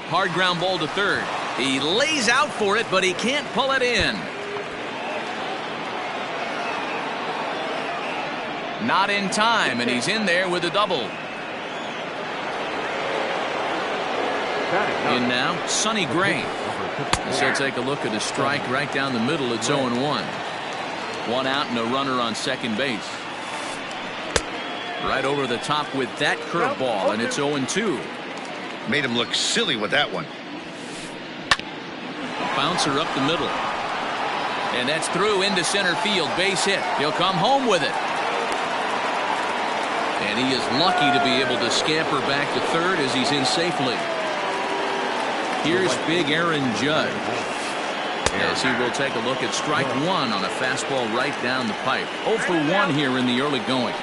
Hard ground ball to third. He lays out for it, but he can't pull it in. Not in time, and he's in there with a double. In now, Sonny Gray. As he'll take a look at a strike right down the middle. It's 0-1. 1 out and a runner on second base. Right over the top with that curveball, and it's 0-2. Made him look silly with that one. A bouncer up the middle. And that's through into center field. Base hit. He'll come home with it. And he is lucky to be able to scamper back to third as he's in safely. Here's big Aaron Judge. As he will take a look at strike 1 on a fastball right down the pipe. 0 for 1 here in the early going.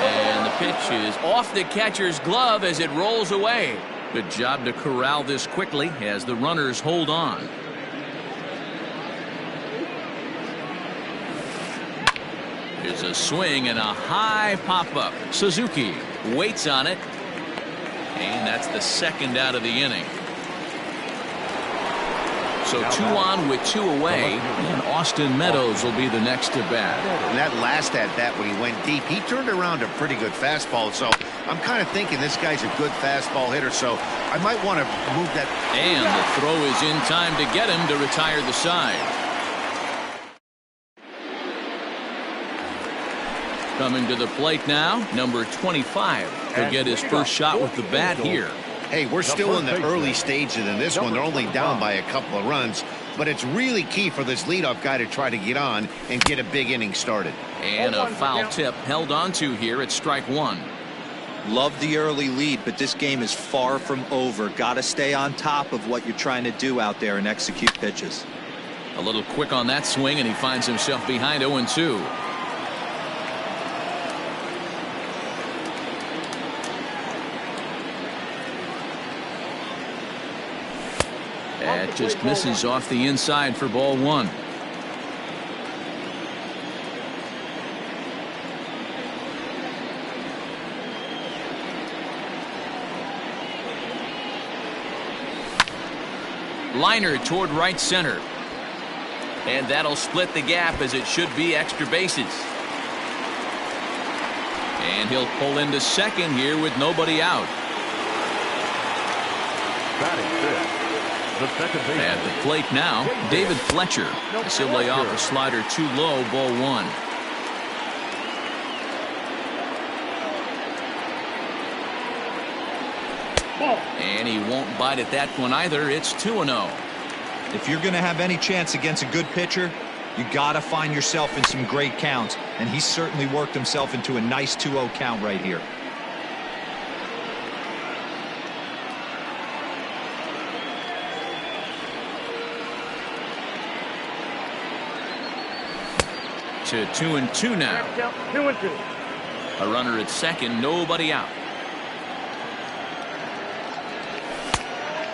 And the pitch is off the catcher's glove as it rolls away. Good job to corral this quickly as the runners hold on. There's a swing and a high pop-up. Suzuki waits on it. And that's the 2nd out of the inning. So 2 on with 2 away. And Austin Meadows will be the next to bat. And that last at-bat when he went deep, he turned around a pretty good fastball. So I'm kind of thinking this guy's a good fastball hitter. So I might want to move that. And the throw is in time to get him to retire the side. Coming to the plate now, number 25. He'll get his first shot with the bat here. Hey, we're still in the early stages in this one. They're only down by a couple of runs, but it's really key for this leadoff guy to try to get on and get a big inning started. And a foul tip held onto here at strike 1. Love the early lead, but this game is far from over. Got to stay on top of what you're trying to do out there and execute pitches. A little quick on that swing, and he finds himself behind 0-2. That just misses off the inside for ball 1. Liner toward right center. And that'll split the gap, as it should be extra bases. And he'll pull into second here with nobody out. Batting fifth, the second baseman. At the plate now, David Fletcher. As he'll lay off a slider too low, ball one. And he won't bite at that one either. It's 2-0. If you're going to have any chance against a good pitcher, you got to find yourself in some great counts, and he certainly worked himself into a nice 2-0 count right here. To 2-2 now. 2-2. A runner at second, nobody out.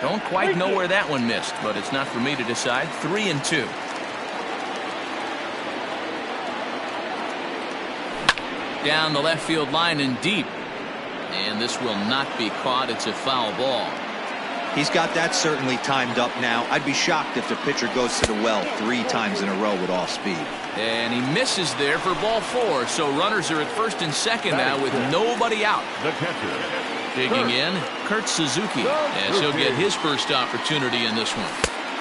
Don't quite know where that one missed, but it's not for me to decide. 3-2. Down the left field line and deep. And this will not be caught. It's a foul ball. He's got that certainly timed up now. I'd be shocked if the pitcher goes to the well 3 times in a row with off speed. And he misses there for ball 4. So runners are at first and second now with nobody out. The catcher. Digging in, Kurt Suzuki, as he'll get his first opportunity in this one.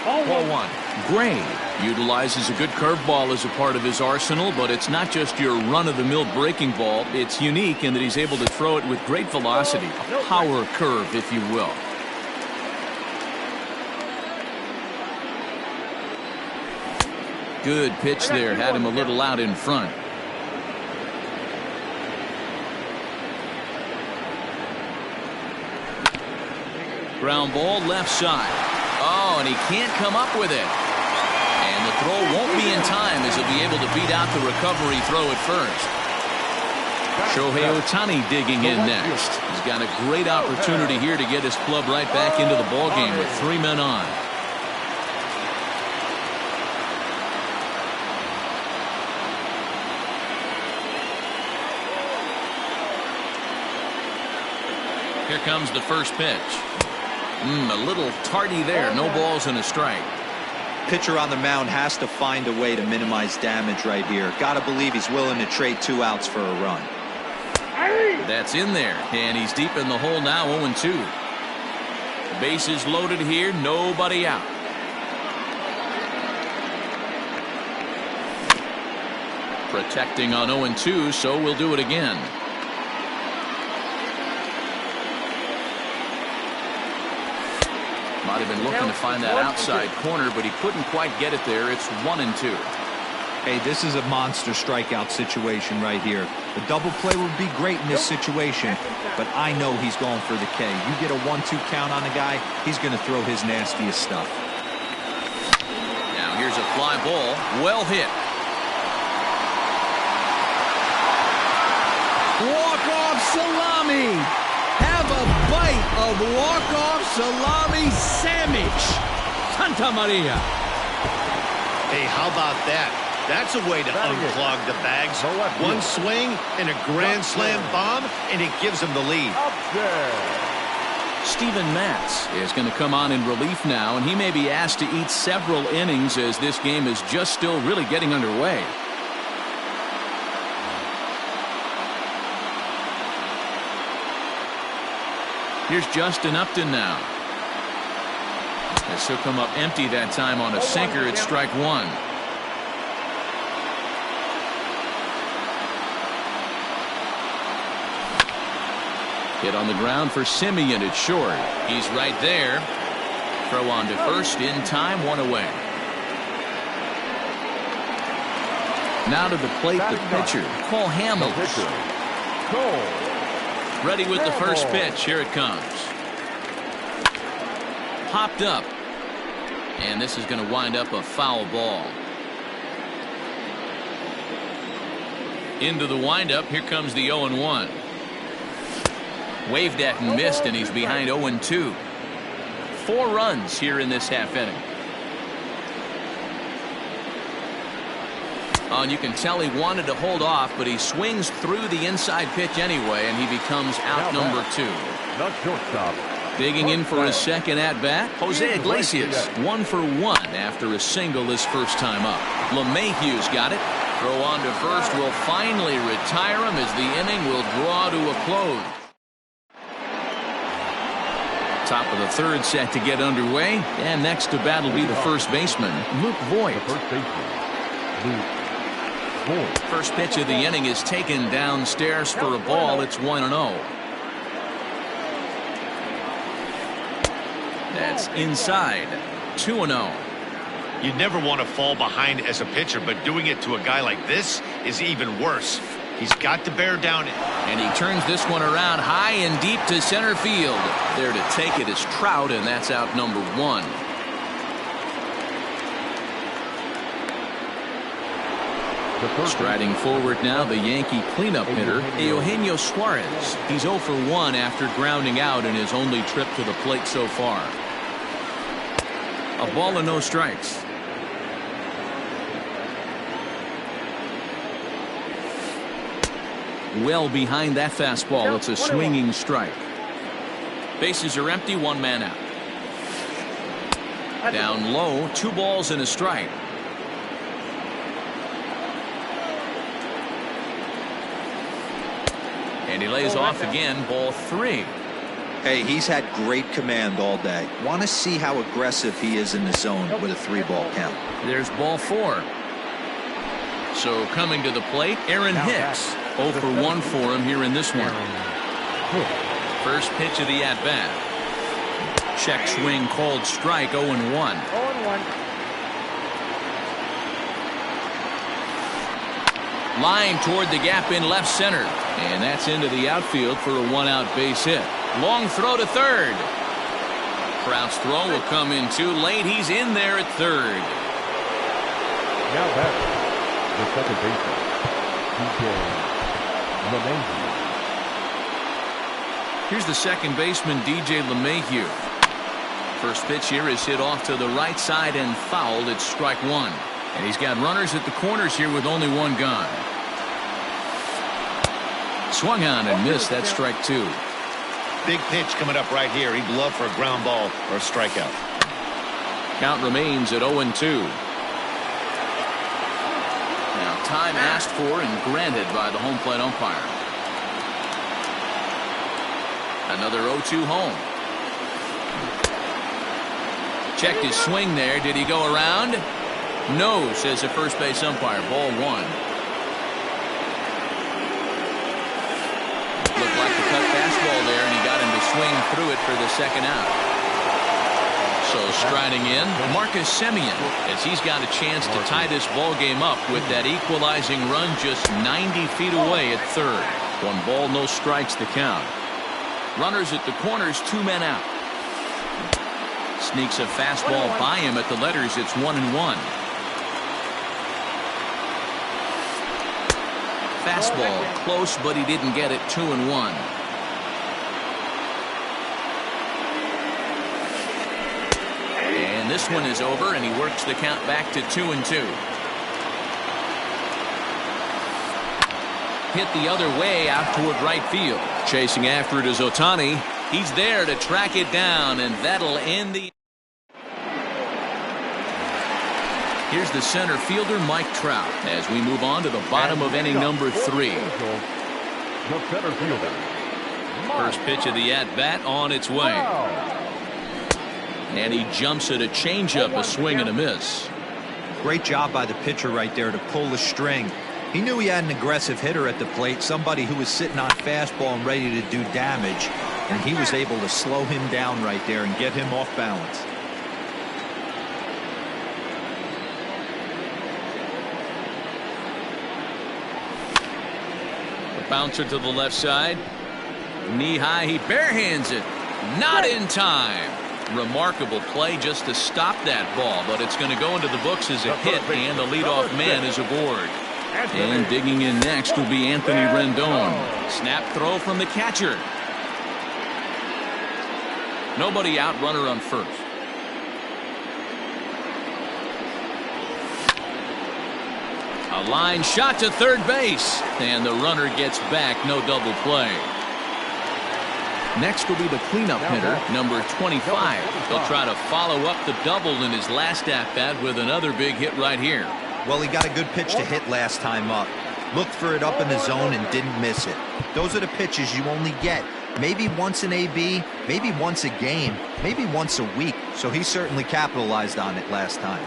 Ball one. Gray utilizes a good curveball as a part of his arsenal, but it's not just your run-of-the-mill breaking ball. It's unique in that he's able to throw it with great velocity, a power curve, if you will. Good pitch there, had him a little out in front. Ground ball left side. Oh, and he can't come up with it. And the throw won't be in time, as he'll be able to beat out the recovery throw at first. Shohei Ohtani digging in next. He's got a great opportunity here to get his club right back into the ballgame with 3 men on. Here comes the first pitch. A little tardy there. No balls and a strike. Pitcher on the mound has to find a way to minimize damage right here. Got to believe he's willing to trade 2 outs for a run. That's in there, and he's deep in the hole now, 0-2. Bases loaded here, nobody out. Protecting on 0-2, so we'll do it again. Might have been looking to find that outside corner, but he couldn't quite get it there. It's 1-2. Hey, this is a monster strikeout situation right here. The double play would be great in this situation, but I know he's going for the K. You get a 1-2 count on the guy, he's going to throw his nastiest stuff. Now here's a fly ball, well hit. Walk-off salami. Have a bite of walk-off salami sandwich. Santa Maria. Hey, how about that? That's a way to unclog the bags. One swing and a grand slam bomb, and it gives him the lead. Up there. Steven Matz is going to come on in relief now, and he may be asked to eat several innings as this game is just still really getting underway. Here's Justin Upton now. As he'll come up empty that time on a sinker at strike 1. Hit on the ground for Simeon at short. He's right there. Throw on to first in time, 1 away. Now to the plate, the pitcher, Cole Hamels. Ready with the first pitch. Here it comes. Popped up. And this is going to wind up a foul ball. Into the windup. Here comes the 0-1. Waved at and missed, and he's behind 0-2. 4 runs here in this half inning. Oh, and you can tell he wanted to hold off, but he swings through the inside pitch anyway, and he becomes out number 2. The shortstop, Digging in for his second at-bat, Jose Iglesias, 1 for 1 after a single his first time up. LeMahieu's got it. Throw on to first will finally retire him as the inning will draw to a close. Top of the third set to get underway, and next to bat will be the first baseman, Luke Voigt. First pitch of the inning is taken downstairs for a ball. It's 1-0. That's inside. 2-0. You never want to fall behind as a pitcher, but doing it to a guy like this is even worse. He's got to bear down. And he turns this one around high and deep to center field. There to take it is Trout, and that's out number 1. Striding forward now, the Yankee cleanup hitter, Eugenio Suarez. He's 0 for 1 after grounding out in his only trip to the plate so far. A ball and no strikes. Well behind that fastball. It's a swinging strike. Bases are empty, 1 man out. Down low, 2 balls and a strike. And he lays off again, ball 3. Hey, he's had great command all day. Want to see how aggressive he is in the zone with a 3-ball count. There's ball 4. So coming to the plate, Aaron Hicks. 0 for 1 for him here in this one. First pitch of the at-bat. Check swing called strike, 0-1. 0-1. Line toward the gap in left center. And that's into the outfield for a 1-out base hit. Long throw to third. Trout's throw will come in too late. He's in there at third. Now back the second baseman, DJ LeMahieu. Here's the second baseman, DJ LeMahieu. First pitch here is hit off to the right side and fouled. It's strike 1. And he's got runners at the corners here with only 1 gone. Swung on and missed. That's strike 2. Big pitch coming up right here. He'd love for a ground ball or a strikeout. Count remains at 0-2. Now time asked for and granted by the home plate umpire. Another 0-2 home. Checked his swing there. Did he go around? No, says the first base umpire. Ball 1. Looked like the cut fastball there, and he got him to swing through it for the second out. So striding in, Marcus Semien, as he's got a chance to tie this ball game up with that equalizing run just 90 feet away at third. 1 ball, no strikes to count. Runners at the corners, 2 men out. Sneaks a fastball by him at the letters. It's 1-1. Fastball close, but he didn't get it. 2-1. And this one is over, and he works the count back to 2-2. Hit the other way out toward right field. Chasing after it is Ohtani. He's there to track it down, and that'll end the. Here's the center fielder, Mike Trout, as we move on to the bottom of inning number 3. The center fielder. First pitch of the at-bat on its way. And he jumps at a changeup, a swing and a miss. Great job by the pitcher right there to pull the string. He knew he had an aggressive hitter at the plate, somebody who was sitting on fastball and ready to do damage, and he was able to slow him down right there and get him off balance. The bouncer to the left side. Knee high, he barehands it. Not in time. Remarkable play just to stop that ball, but it's going to go into the books as a hit, and the leadoff man is aboard. And digging in next will be Anthony Rendon. Snap throw from the catcher. Nobody out, runner on first. A line shot to third base, and the runner gets back. No double play. Next will be the cleanup hitter, number 25. He'll try to follow up the double in his last at-bat with another big hit right here. Well, he got a good pitch to hit last time up. Looked for it up in the zone and didn't miss it. Those are the pitches you only get. Maybe once an AB, maybe once a game, maybe once a week. So he certainly capitalized on it last time.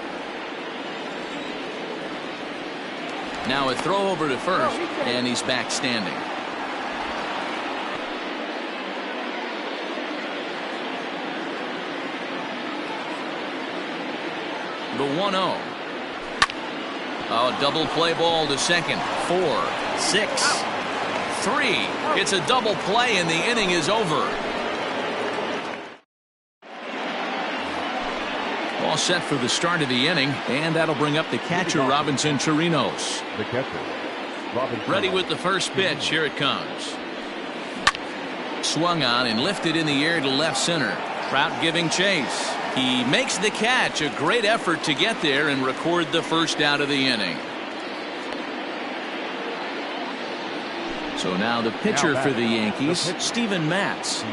Now a throw over to first, and he's back standing. The 1-0. A double play ball to second. 4, 6, 3. It's a double play, and the inning is over. All set for the start of the inning, and that'll bring up the catcher, Robinson Chirinos. The catcher, Robinson. Ready with the first pitch. Here it comes. Swung on and lifted in the air to left center. Trout giving chase. He makes the catch. A great effort to get there and record the first out of the inning. So now the pitcher for the Yankees, Steven Matz.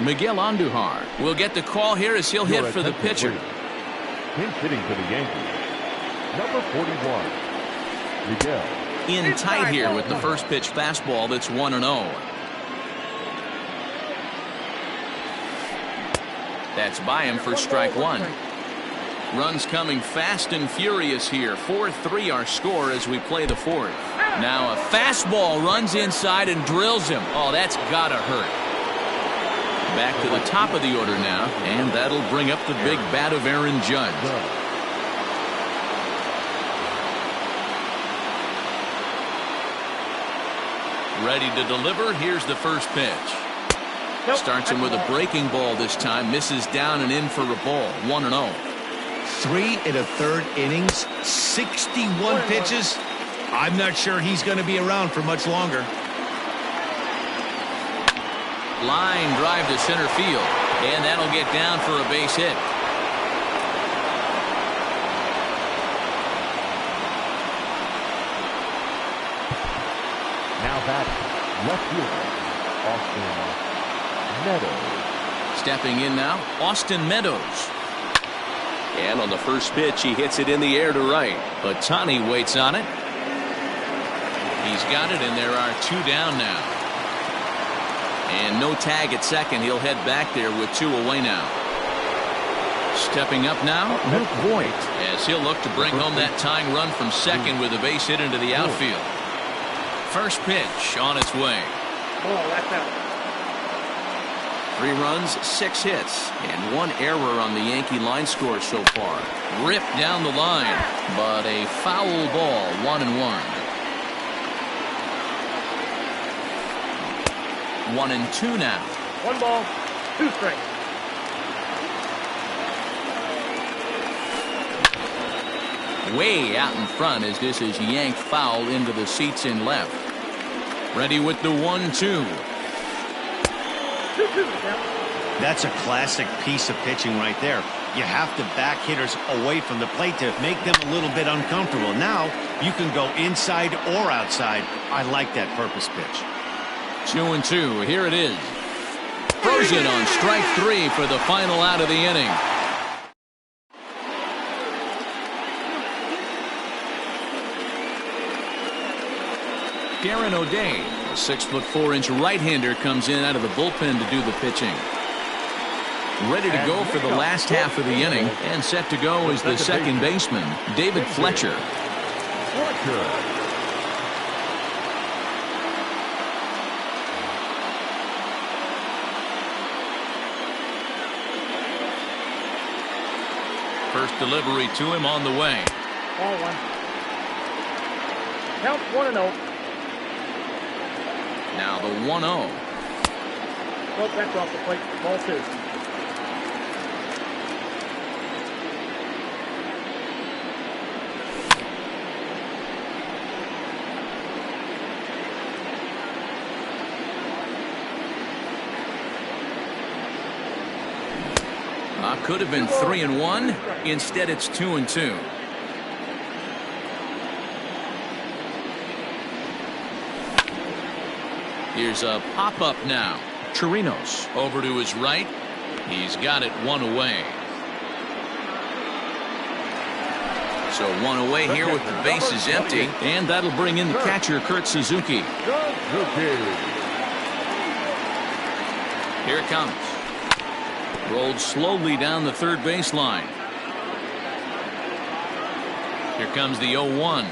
Miguel Andujar will get the call here as he'll hit for the pitcher. Pinch hitting for the Yankees, number 41, Miguel. In tight here with the first pitch fastball that's 1-0. That's by him for strike one. Runs coming fast and furious here. 4-3 our score as we play the fourth. Now a fastball runs inside and drills him. Oh, that's gotta hurt. Back to the top of the order now, and that'll bring up the big bat of Aaron Judge. Ready to deliver. Here's the first pitch. Starts him with a breaking ball this time. Misses down and in for a ball. 1-0. 3 1/3 innings, 61 pitches. I'm not sure he's going to be around for much longer. Line drive to center field, and that'll get down for a base hit. Now batting, left fielder, Austin Meadows. Stepping in now, Austin Meadows. And on the first pitch, he hits it in the air to right. Ohtani waits on it. He's got it, and there are 2 down now. And no tag at second. He'll head back there with 2 away now. Stepping up now, Luke Voigt, as he'll look to bring home that tying run from second with a base hit into the outfield. First pitch on its way. 3 runs, 6 hits, and 1 error on the Yankee line score so far. Ripped down the line, but a foul ball, 1-1. 1-2 now. 1 ball, 2 strikes. Way out in front as this is yanked foul into the seats in left. Ready with the 1-2. That's a classic piece of pitching right there. You have to back hitters away from the plate to make them a little bit uncomfortable. Now you can go inside or outside. I like that purpose pitch. 2-2. Here it is. Throws it on strike 3 for the final out of the inning. Darren O'Day, a 6'4" right-hander, comes in out of the bullpen to do the pitching. Ready to go for the last half of the inning, and set to go is the second baseman, David Fletcher. First delivery to him on the way. Ball 1. Count 1-0. Now the 1-0. Well, that's off the plate. Ball 2. Could have been 3-1. Instead, it's 2-2. Here's a pop-up now. Chirinos over to his right. He's got it one away. So one away here with the bases empty. And that'll bring in the catcher, Kurt Suzuki. Here it comes. Rolled slowly down the third baseline. Here comes the 0-1.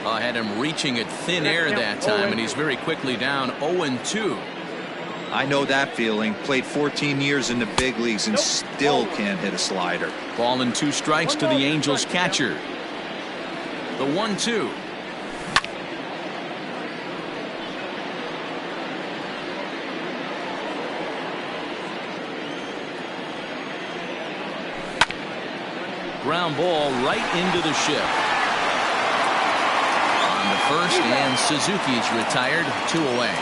Had him reaching at thin air that time, and he's very quickly down 0-2. I know that feeling. Played 14 years in the big leagues and still can't hit a slider. Ball and 2 strikes to the Angels catcher. The 1-2. Ground ball right into the shift. On the first, and Suzuki's retired, 2 away.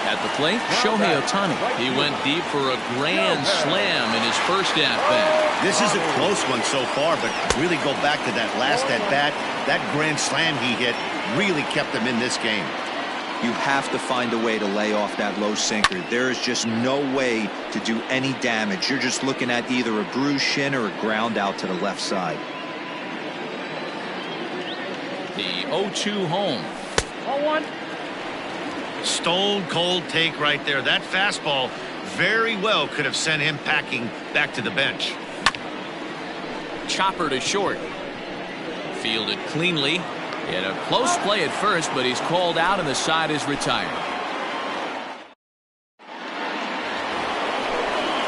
At the plate, Shohei Ohtani. He went deep for a grand slam in his first at-bat. This is a close one so far, but really go back to that last at-bat. That grand slam he hit really kept him in this game. You have to find a way to lay off that low sinker. There is just no way to do any damage. You're just looking at either a bruised shin or a ground out to the left side. The 0-2 home. 0-1. Stone cold take right there. That fastball very well could have sent him packing back to the bench. Chopper to short. Fielded cleanly. He had a close play at first, but he's called out and the side is retired.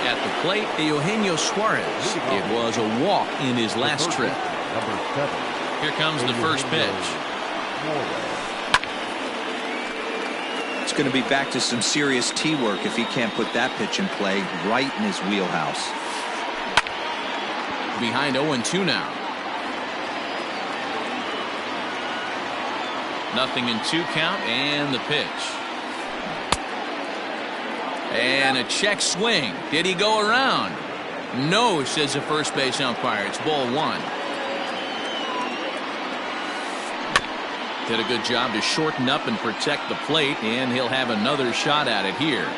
At the plate, Eugenio Suarez. It was a walk in his last trip. Here comes the first pitch. It's going to be back to some serious tee work if he can't put that pitch in play right in his wheelhouse. Behind 0-2 now. Nothing in 2 count, and the pitch. And a check swing. Did he go around? No, says the first base umpire. It's ball 1. Did a good job to shorten up and protect the plate, and he'll have another shot at it here.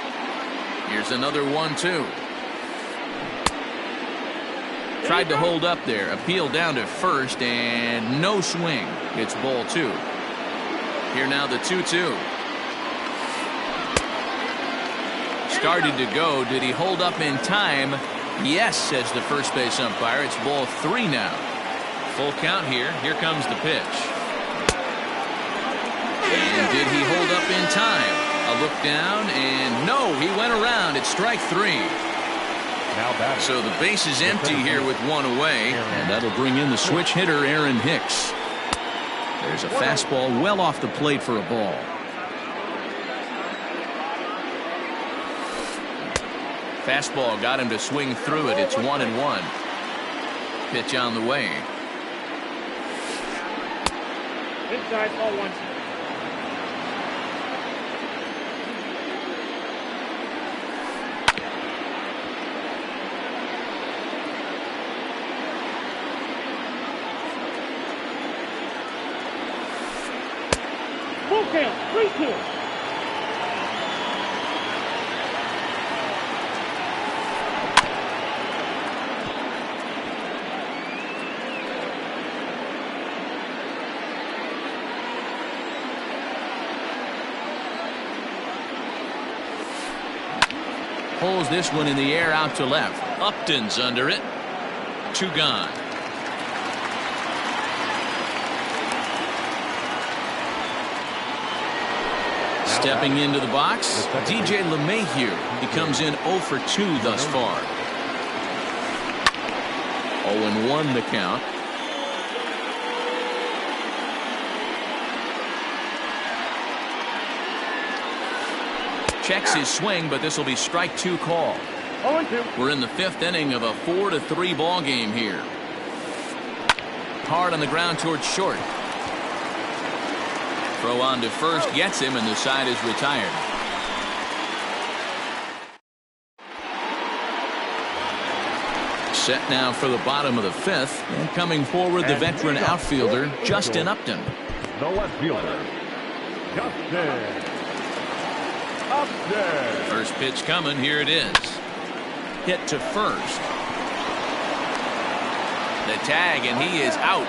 Here's another 1-2. Tried to hold up there. Appeal down to first, and no swing. It's ball 2. Here now the 2-2. Started to go. Did he hold up in time? Yes, says the first base umpire. It's ball 3 now. Full count here. Here comes the pitch. And did he hold up in time? A look down, and no, he went around. It's strike 3. So the base is empty here with 1 away, and that'll bring in the switch hitter, Aaron Hicks. There's a fastball well off the plate for a ball. Fastball got him to swing through it. It's 1-1. Pitch on the way. Inside, ball 1. Full count, 3-2. Pulls this one in the air out to left. Upton's under it. 2 gone. Stepping into the box, DJ LeMahieu. He comes in 0 for 2 thus far. 0-1 the count. Checks his swing, but this will be strike 2 call. 0-2. We're in the 5th inning of a 4-3 ball game here. Hard on the ground towards short. Throw on to first, gets him, and the side is retired. Set now for the bottom of the 5th, and coming forward the veteran outfielder Justin Upton. The left fielder, Justin. Upton. First pitch coming. Here it is. Hit to first. The tag, and he is out.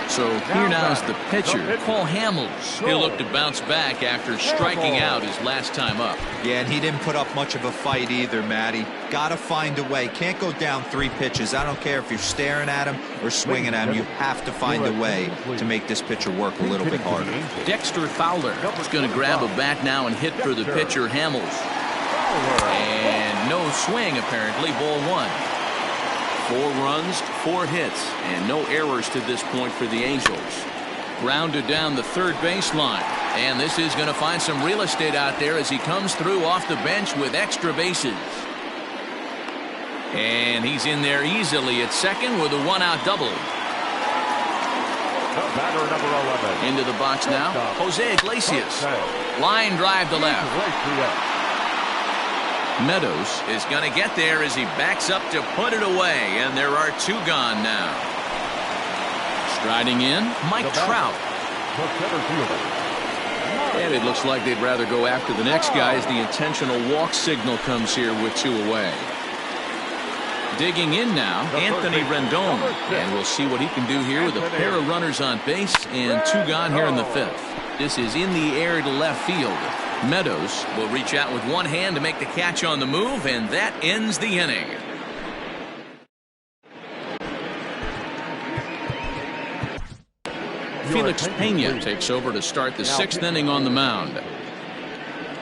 So here now is the pitcher, Paul Hamels. He'll look to bounce back after striking out his last time up. Yeah, and he didn't put up much of a fight either, Matty. Got to find a way. Can't go down 3 pitches. I don't care if you're staring at him or swinging at him. You have to find a way to make this pitcher work a little bit harder. Dexter Fowler is going to grab a bat now and hit for the pitcher, Hamels. And no swing, apparently. Ball 1. 4 runs, 4 hits, and no errors to this point for the Angels. Grounded down the third baseline. And this is going to find some real estate out there as he comes through off the bench with extra bases. And he's in there easily at second with a 1-out double. The batter, number 11. Into the box now, Jose Iglesias. Line drive to left. Meadows is going to get there as he backs up to put it away, and there are 2 gone now. Striding in, Mike Trout. And it looks like they'd rather go after the next guy as the intentional walk signal comes here with 2 away. Digging in now, Anthony Rendon, and we'll see what he can do here with a pair of runners on base and 2 gone here in the 5th. This is in the air to left field. Meadows will reach out with one hand to make the catch on the move, and that ends the inning. Felix Pena takes over to start the 6th inning on the mound.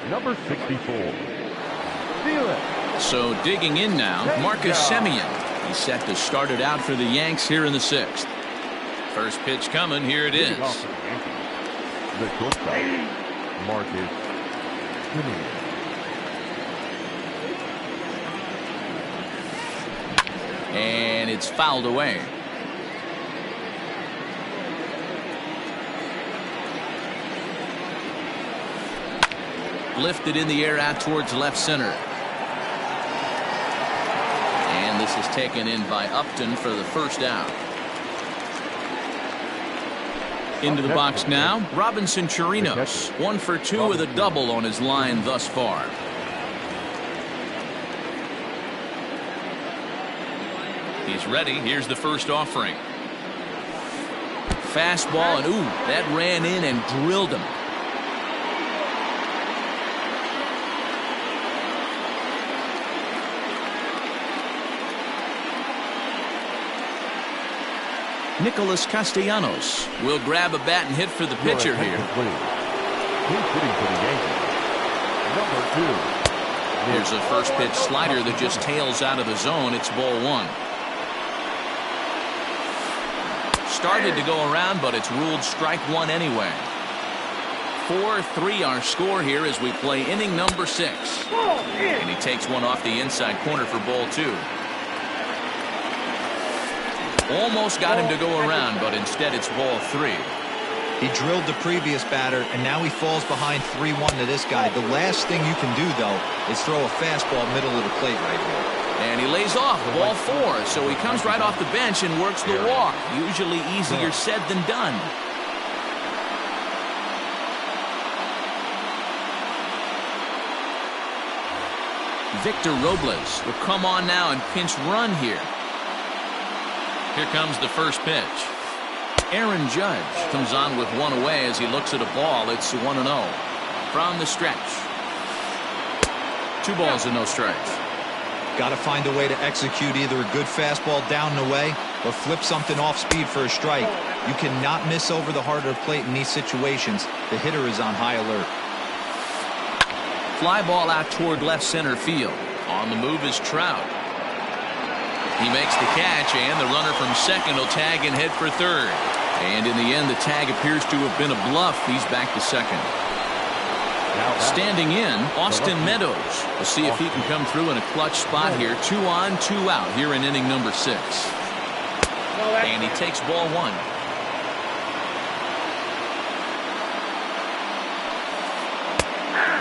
Number 64. Felix. So digging in now, Marcus Semien. He's set to start it out for the Yanks here in the 6th. First pitch coming. Here it is. The shortstop, Marcus. And it's fouled away. Lifted in the air out towards left center. And this is taken in by Upton for the first out. Into the box now, Robinson Chirinos. 1 for 2 with a double on his line thus far. He's ready. Here's the first offering. Fastball, and ooh, that ran in and drilled him. Nicholas Castellanos will grab a bat and hit for the pitcher here. He's hitting for the Yankees. Number 2. Here's a first pitch slider that just tails out of the zone. It's ball 1. Started to go around, but it's ruled strike 1 anyway. 4-3 our score here as we play inning number 6. And he takes one off the inside corner for ball 2. Almost got him to go around, but instead it's ball 3. He drilled the previous batter, and now he falls behind 3-1 to this guy. The last thing you can do, though, is throw a fastball middle of the plate right here. And he lays off, ball 4. So he comes right off the bench and works the walk. Usually easier said than done. Victor Robles will come on now and pinch run here. Here comes the first pitch. Aaron Judge comes on with 1 away as he looks at a ball. It's 1-0 from the stretch. 2 balls and no strikes. Got to find a way to execute either a good fastball down and away or flip something off speed for a strike. You cannot miss over the heart of the plate in these situations. The hitter is on high alert. Fly ball out toward left center field. On the move is Trout. He makes the catch, and the runner from second will tag and head for third. And in the end, the tag appears to have been a bluff. He's back to second. Standing in, Austin Meadows. We'll see if he can come through in a clutch spot here. 2 on, 2 out here in inning number 6. And he takes ball 1.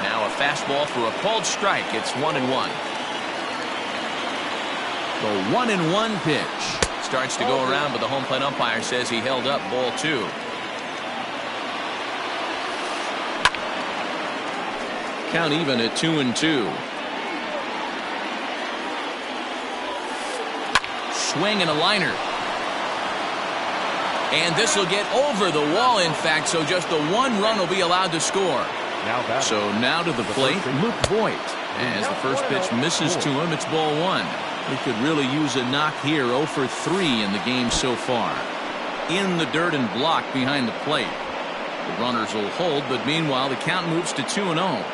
Now a fastball for a called strike. It's 1-1. The 1-1 pitch starts to go around, but the home plate umpire says he held up ball 2. count even at 2-2. Swing and a liner. And this will get over the wall, in fact, so just the one run will be allowed to score. So now to the plate, Luke Voigt. As the first pitch misses to him, it's ball one. He could really use a knock here. 0 for 3 in the game so far. In the dirt and blocked behind the plate. The runners will hold, but meanwhile the count moves to 2-0.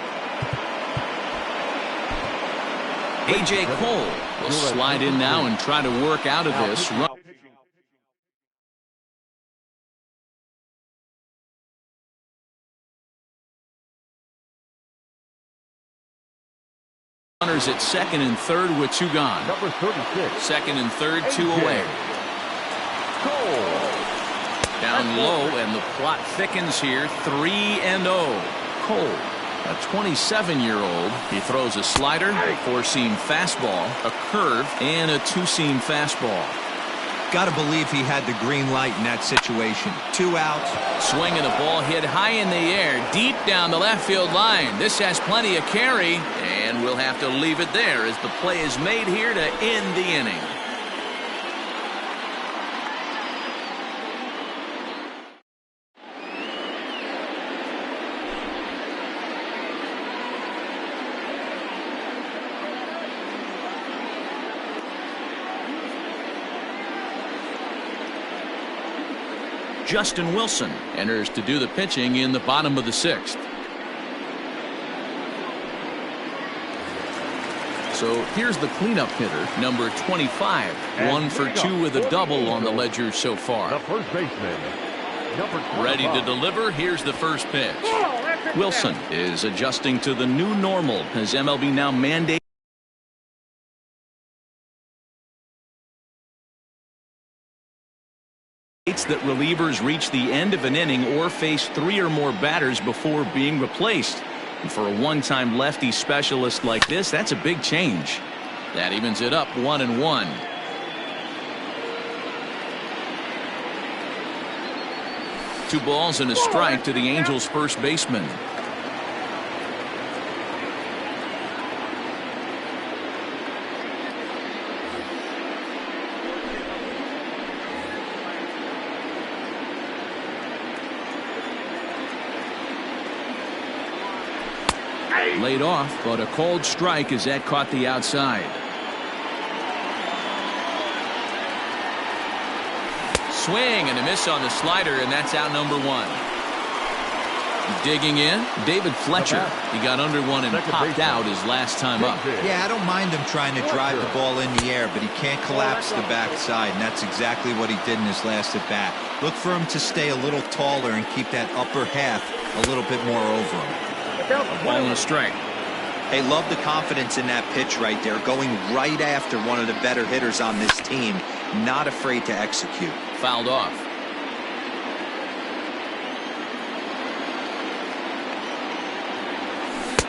A.J. Cole will slide in now and try to work out of this. Runners at second and third with 2 gone. Number 36. Second and third, 2 away. Down low, and the plot thickens here. 3-0. Cole, a 27-year-old. He throws a slider, a 4-seam fastball, a curve, and a 2-seam fastball. Got to believe he had the green light in that situation. 2 outs. Swing and a ball hit high in the air, deep down the left field line. This has plenty of carry, and we'll have to leave it there as the play is made here to end the inning. Justin Wilson enters to do the pitching in the bottom of the 6th. So here's the cleanup hitter, number 25. 1 for 2 with a double on the ledger so far. The first baseman, number 25. Ready to deliver. Here's the first pitch. Wilson is adjusting to the new normal as MLB now mandates that relievers reach the end of an inning or face 3 or more batters before being replaced. And for a one-time lefty specialist like this, that's a big change. That evens it up 1-1. Two balls and a strike to the Angels' first baseman. Laid off, but a cold strike as that caught the outside. Swing and a miss on the slider, and that's out number 1. Digging in, David Fletcher. He got under one and popped out his last time up. Yeah, I don't mind him trying to drive the ball in the air, but he can't collapse the backside, and that's exactly what he did in his last at bat. Look for him to stay a little taller and keep that upper half a little bit more over him. Ball and a strike. Hey, love the confidence in that pitch right there, going right after one of the better hitters on this team, not afraid to execute. Fouled off.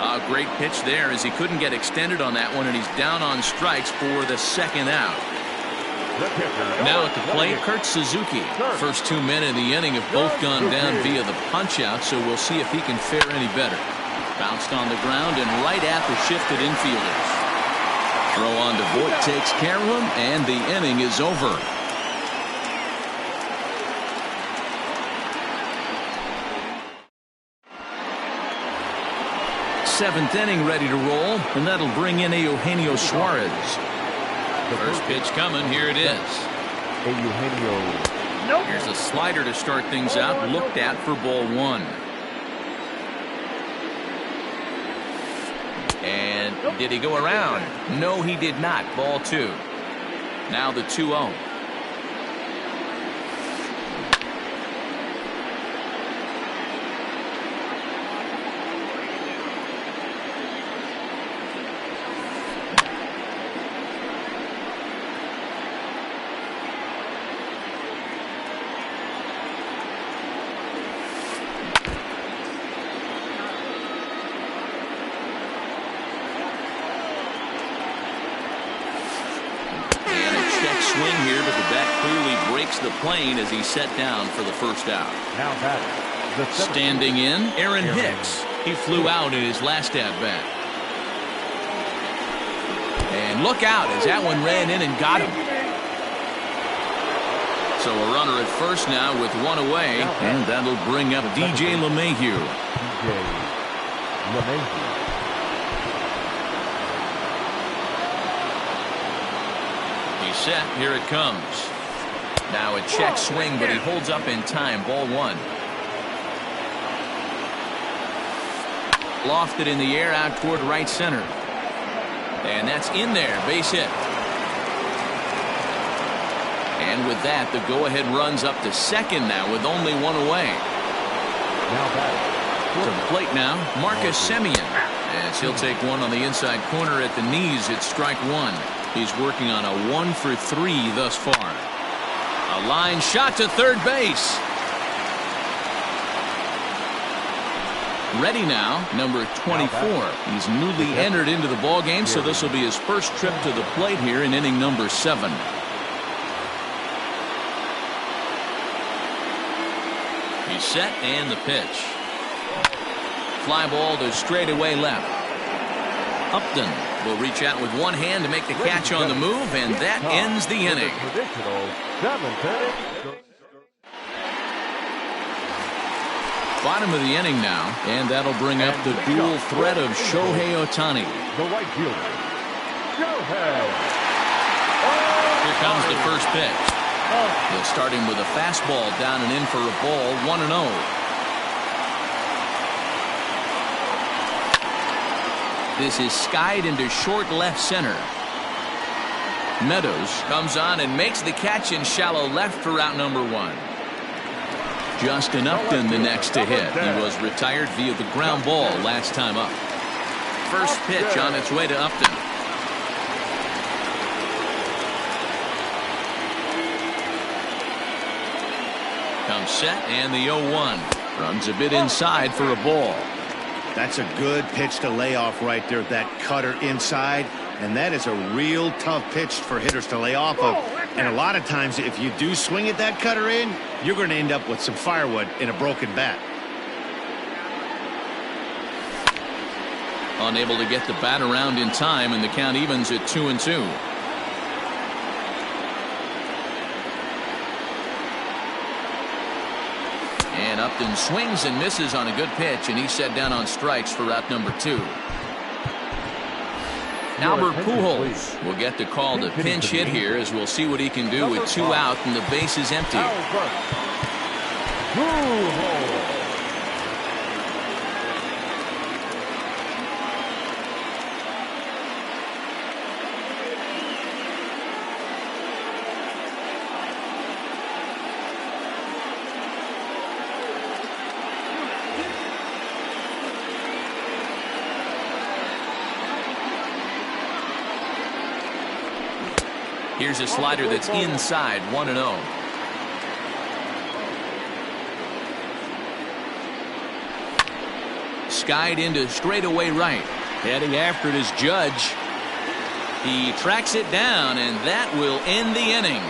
A great pitch there as he couldn't get extended on that one, and he's down on strikes for the second out. Now at the plate, Kurt Suzuki. First 2 men in the inning have both gone down via the punch-out, so we'll see if he can fare any better. Bounced on the ground and right at the shifted infielders. Throw on to Voigt takes care of him, and the inning is over. Seventh inning ready to roll, and that'll bring in Eugenio Suarez. First pitch coming. Here it is. Eugenio. Here's a slider to start things out. Looked at for ball 1. And did he go around? No, he did not. Ball 2. Now the 2-0. Swing here, but the bat clearly breaks the plane as he's set down for the first out. Now batting. Standing in, Aaron Hicks. He flew out in his last at-bat. And look out as that one ran in and got him. So a runner at first now with one away, and that'll bring up DJ LeMahieu. He's set. Here it comes. Now a check swing, but he holds up in time. Ball one. Lofted in the air out toward right center. And that's in there. Base hit. And with that, the go-ahead runs up to second now with only one away. Now back. To the plate now, Marcus Semien. As he'll take one on the inside corner at the knees. It's strike one. He's working on a 1-for-3 thus far. A line shot to third base. Ready now, number 24. He's newly entered into the ball game, so this will be his first trip to the plate here in inning number 7. He's set and the pitch. Fly ball to straightaway left. Upton will reach out with one hand to make the catch on the move, and that ends the inning. Bottom of the inning now, and that'll bring up the dual threat of Shohei Ohtani. The right fielder, Shohei. Here comes the first pitch. They'll start him with a fastball down and in for a ball, 1-0. This is skied into short left center. Meadows comes on and makes the catch in shallow left for out number 1. Justin Upton the next to hit. He was retired via the ground ball last time up. First pitch on its way to Upton. Comes set and the 0-1. Runs a bit inside for a ball. That's a good pitch to lay off right there. That cutter inside. And that is a real tough pitch for hitters to lay off of. And a lot of times, if you do swing at that cutter in, you're going to end up with some firewood in a broken bat. Unable to get the bat around in time, and the count evens at 2-2. And Upton swings and misses on a good pitch, and he's set down on strikes for out number 2. Albert Pujols will get the call to pinch hit here, as we'll see what he can do with 2 out and the base is empty. Here's a slider that's inside, 1-0. Skied into straightaway right. Heading after it is Judge. He tracks it down, and that will end the inning.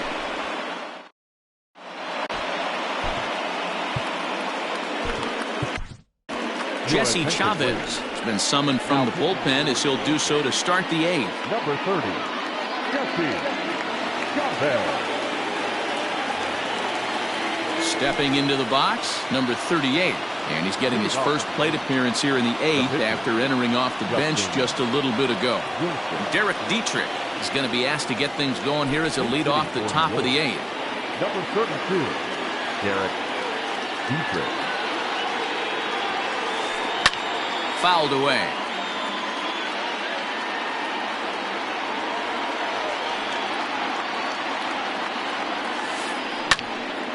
Jesse Chavez has been summoned from the bullpen, as he'll do so to start the 8th. Number 30, Jesse Chavez. Stepping into the box, number 38. And he's getting his first plate appearance here in the 8th after entering off the bench just a little bit ago. Derek Dietrich is going to be asked to get things going here as a lead off the top of the 8th. Number 32, Derek Dietrich. Fouled away.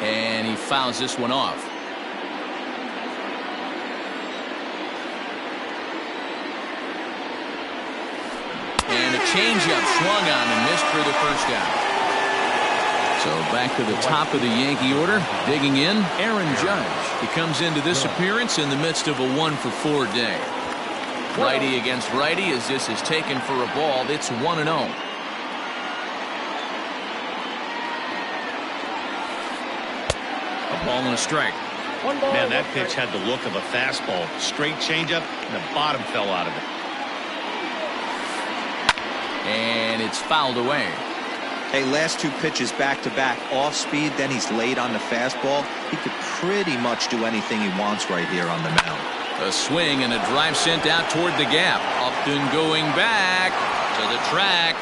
And he fouls this one off. And a changeup swung on and missed for the first out. So back to the top of the Yankee order. Digging in, Aaron Judge. He comes into this appearance in the midst of a 1-for-4 day. Righty against righty, as this is taken for a ball. It's 1-0. A ball and a strike. 1 ball. Man, that pitch had the look of a fastball. Straight changeup, and the bottom fell out of it. And it's fouled away. Hey, last 2 pitches back-to-back, off speed, then he's late on the fastball. He could pretty much do anything he wants right here on the mound. A swing and a drive sent out toward the gap. Upton going back to the track.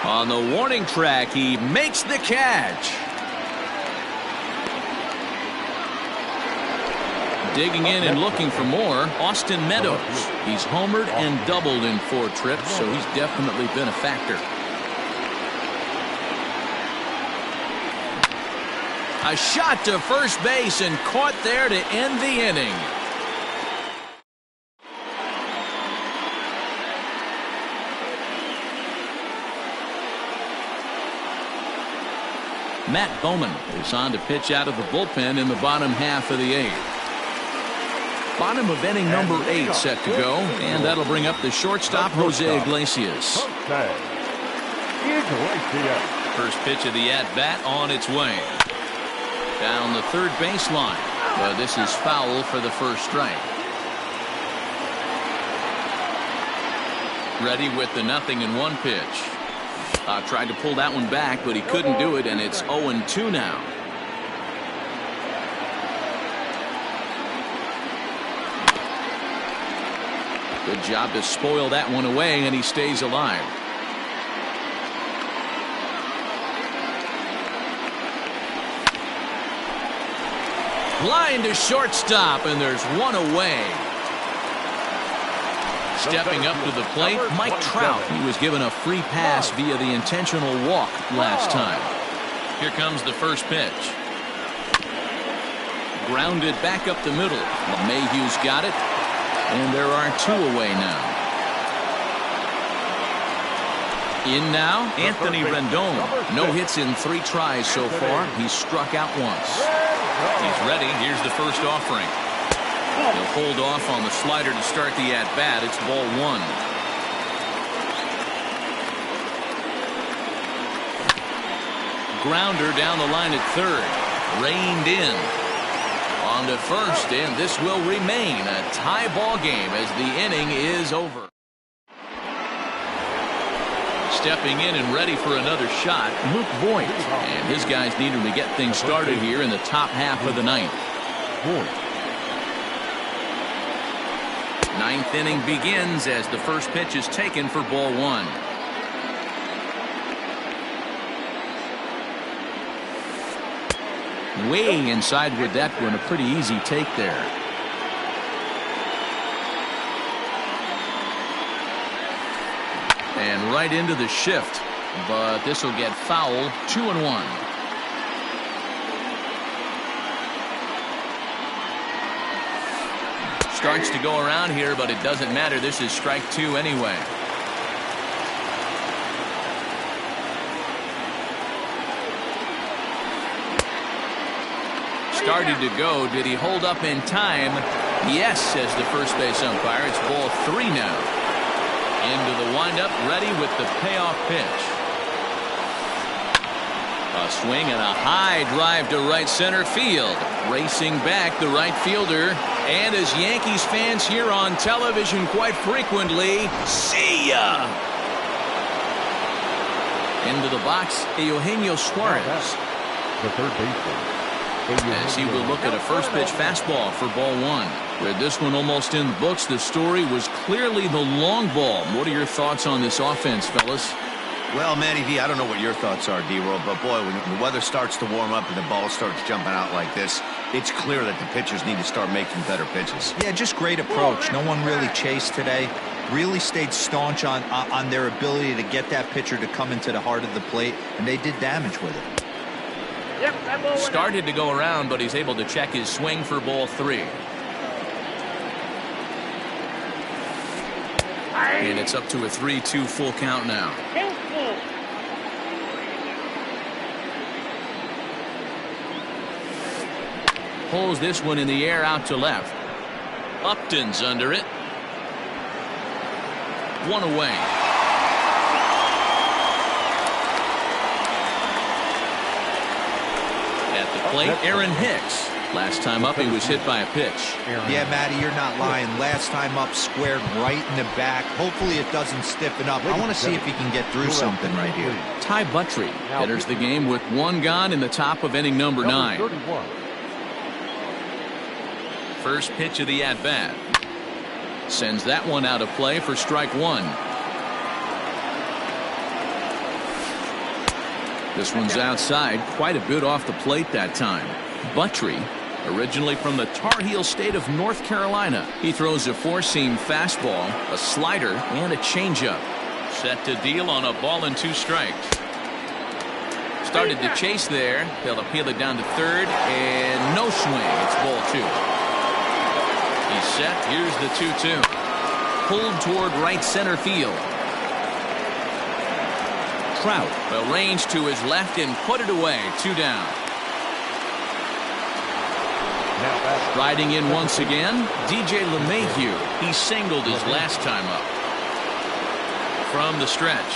On the warning track, he makes the catch. Digging in and looking for more, Austin Meadows. He's homered and doubled in 4 trips, so he's definitely been a factor. A shot to first base and caught there to end the inning. Matt Bowman is on to pitch out of the bullpen in the bottom half of the 8th. Bottom of inning number 8 set to go, and that'll bring up the shortstop, Jose Iglesias. First pitch of the at-bat on its way. Down the third baseline, but this is foul for the first strike. Ready with the 0-1 pitch. Tried to pull that one back, but he couldn't do it, and it's 0-2 now. Good job to spoil that one away, and he stays alive. Line to shortstop, and there's one away. Stepping up to the plate, Mike Trout. He was given a free pass via the intentional walk last time. Here comes the first pitch. Grounded back up the middle. LeMahieu's got it, and there are 2 away now. In now, Anthony Rendon. No hits in 3 tries so far. He's struck out once. He's ready. Here's the first offering. He'll hold off on the slider to start the at-bat. It's ball 1. Grounder down the line at third. Reined in. On to first, and this will remain a tie ball game as the inning is over. Stepping in and ready for another shot, Luke Voigt. And his guys need him to get things started here in the top half of the 9th. 9th inning begins as the first pitch is taken for ball 1. Way inside with that one, a pretty easy take there. And right into the shift, but this will get foul. 2-1. Starts to go around here, but it doesn't matter. This is strike 2 anyway. Started to go. Did he hold up in time? Yes, says the first base umpire. It's ball 3 now. Into the windup, ready with the payoff pitch. A swing and a high drive to right center field. Racing back the right fielder. And as Yankees fans hear on television quite frequently, see ya! Into the box, Eugenio Suarez. The third baseman. As he will look at a first pitch fastball for ball 1. With this one almost in the books, the story was clearly the long ball. What are your thoughts on this offense, fellas? Well, Matty V, I don't know what your thoughts are, D-Roll, but boy, when the weather starts to warm up and the ball starts jumping out like this, it's clear that the pitchers need to start making better pitches. Yeah, just great approach. No one really chased today. Really stayed staunch on their ability to get that pitcher to come into the heart of the plate, and they did damage with it. Started to go around, but he's able to check his swing for ball 3. And it's up to a 3-2 full count now. Pulls this one in the air out to left. Upton's under it. 1 away. At the plate, Aaron Hicks. Last time up, he was hit by a pitch. Yeah, Matty, you're not lying. Last time up, squared right in the back. Hopefully it doesn't stiffen up. I want to see if he can get through something right here. Ty Buttrey enters the game with one gone in the top of inning number 9. First pitch of the at-bat. Sends that one out of play for strike 1. This one's outside, quite a bit off the plate that time. Buttrey, originally from the Tar Heel state of North Carolina. He throws a four-seam fastball, a slider, and a changeup. Set to deal on a ball and 2 strikes. Started to chase there. They'll appeal it down to third, and no swing. It's ball 2. He's set. Here's the 2-2. Pulled toward right center field. Trout will range to his left and put it away. 2 down. Riding in once again, DJ LeMahieu. He singled his last time up. From the stretch.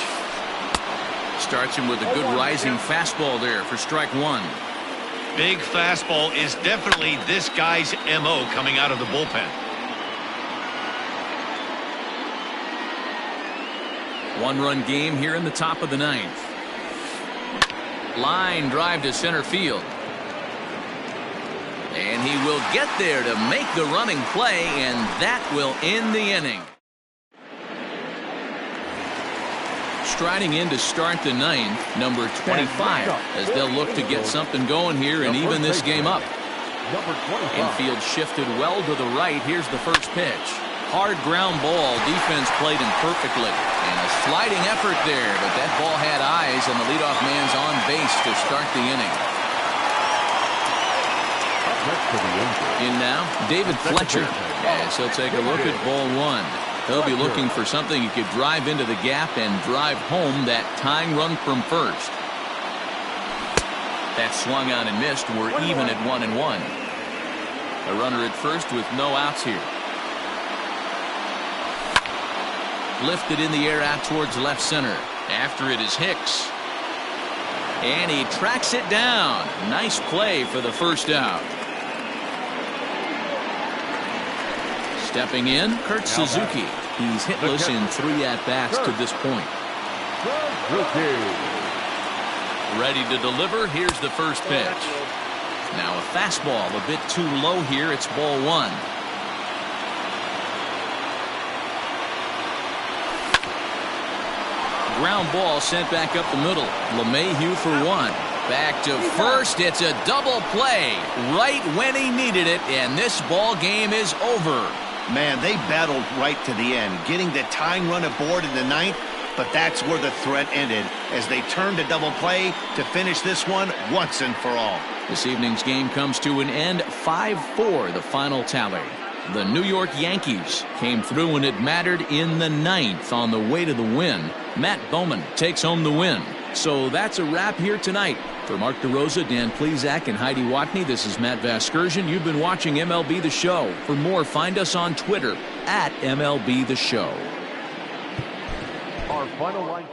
Starts him with a good rising fastball there for strike 1. Big fastball is definitely this guy's MO coming out of the bullpen. One-run game here in the top of the 9th. Line drive to center field. And he will get there to make the running play, and that will end the inning. Striding in to start the 9th, number 25, as they'll look to get something going here and even this game up. Infield shifted well to the right. Here's the first pitch. Hard ground ball. Defense played him perfectly. And a sliding effort there, but that ball had eyes, and the leadoff man's on base to start the inning. In now, David Fletcher, as he'll take a look at ball 1. He'll be looking for something he could drive into the gap and drive home that tying run from first. That swung on and missed. We're even at 1-1. A runner at first with no outs here. Lifted in the air out towards left center. After it is Hicks. And he tracks it down. Nice play for the first out. Stepping in, Kurt Suzuki. He's hitless in 3 at-bats to this point. Ready to deliver. Here's the first pitch. Now a fastball a bit too low here. It's ball 1. Ground ball sent back up the middle. LeMahieu for 1. Back to first. It's a double play right when he needed it, and this ball game is over. Man, they battled right to the end, getting the tying run aboard in the 9th, but that's where the threat ended as they turned a double play to finish this one once and for all. This evening's game comes to an end. 5-4 the final tally. The New York Yankees came through when it mattered in the 9th on the way to the win. Matt Bowman takes home the win. So that's a wrap here tonight. For Mark DeRosa, Dan Plezak, and Heidi Watney, this is Matt Vasgersian. You've been watching MLB The Show. For more, find us on Twitter @MLB The Show. Our final line.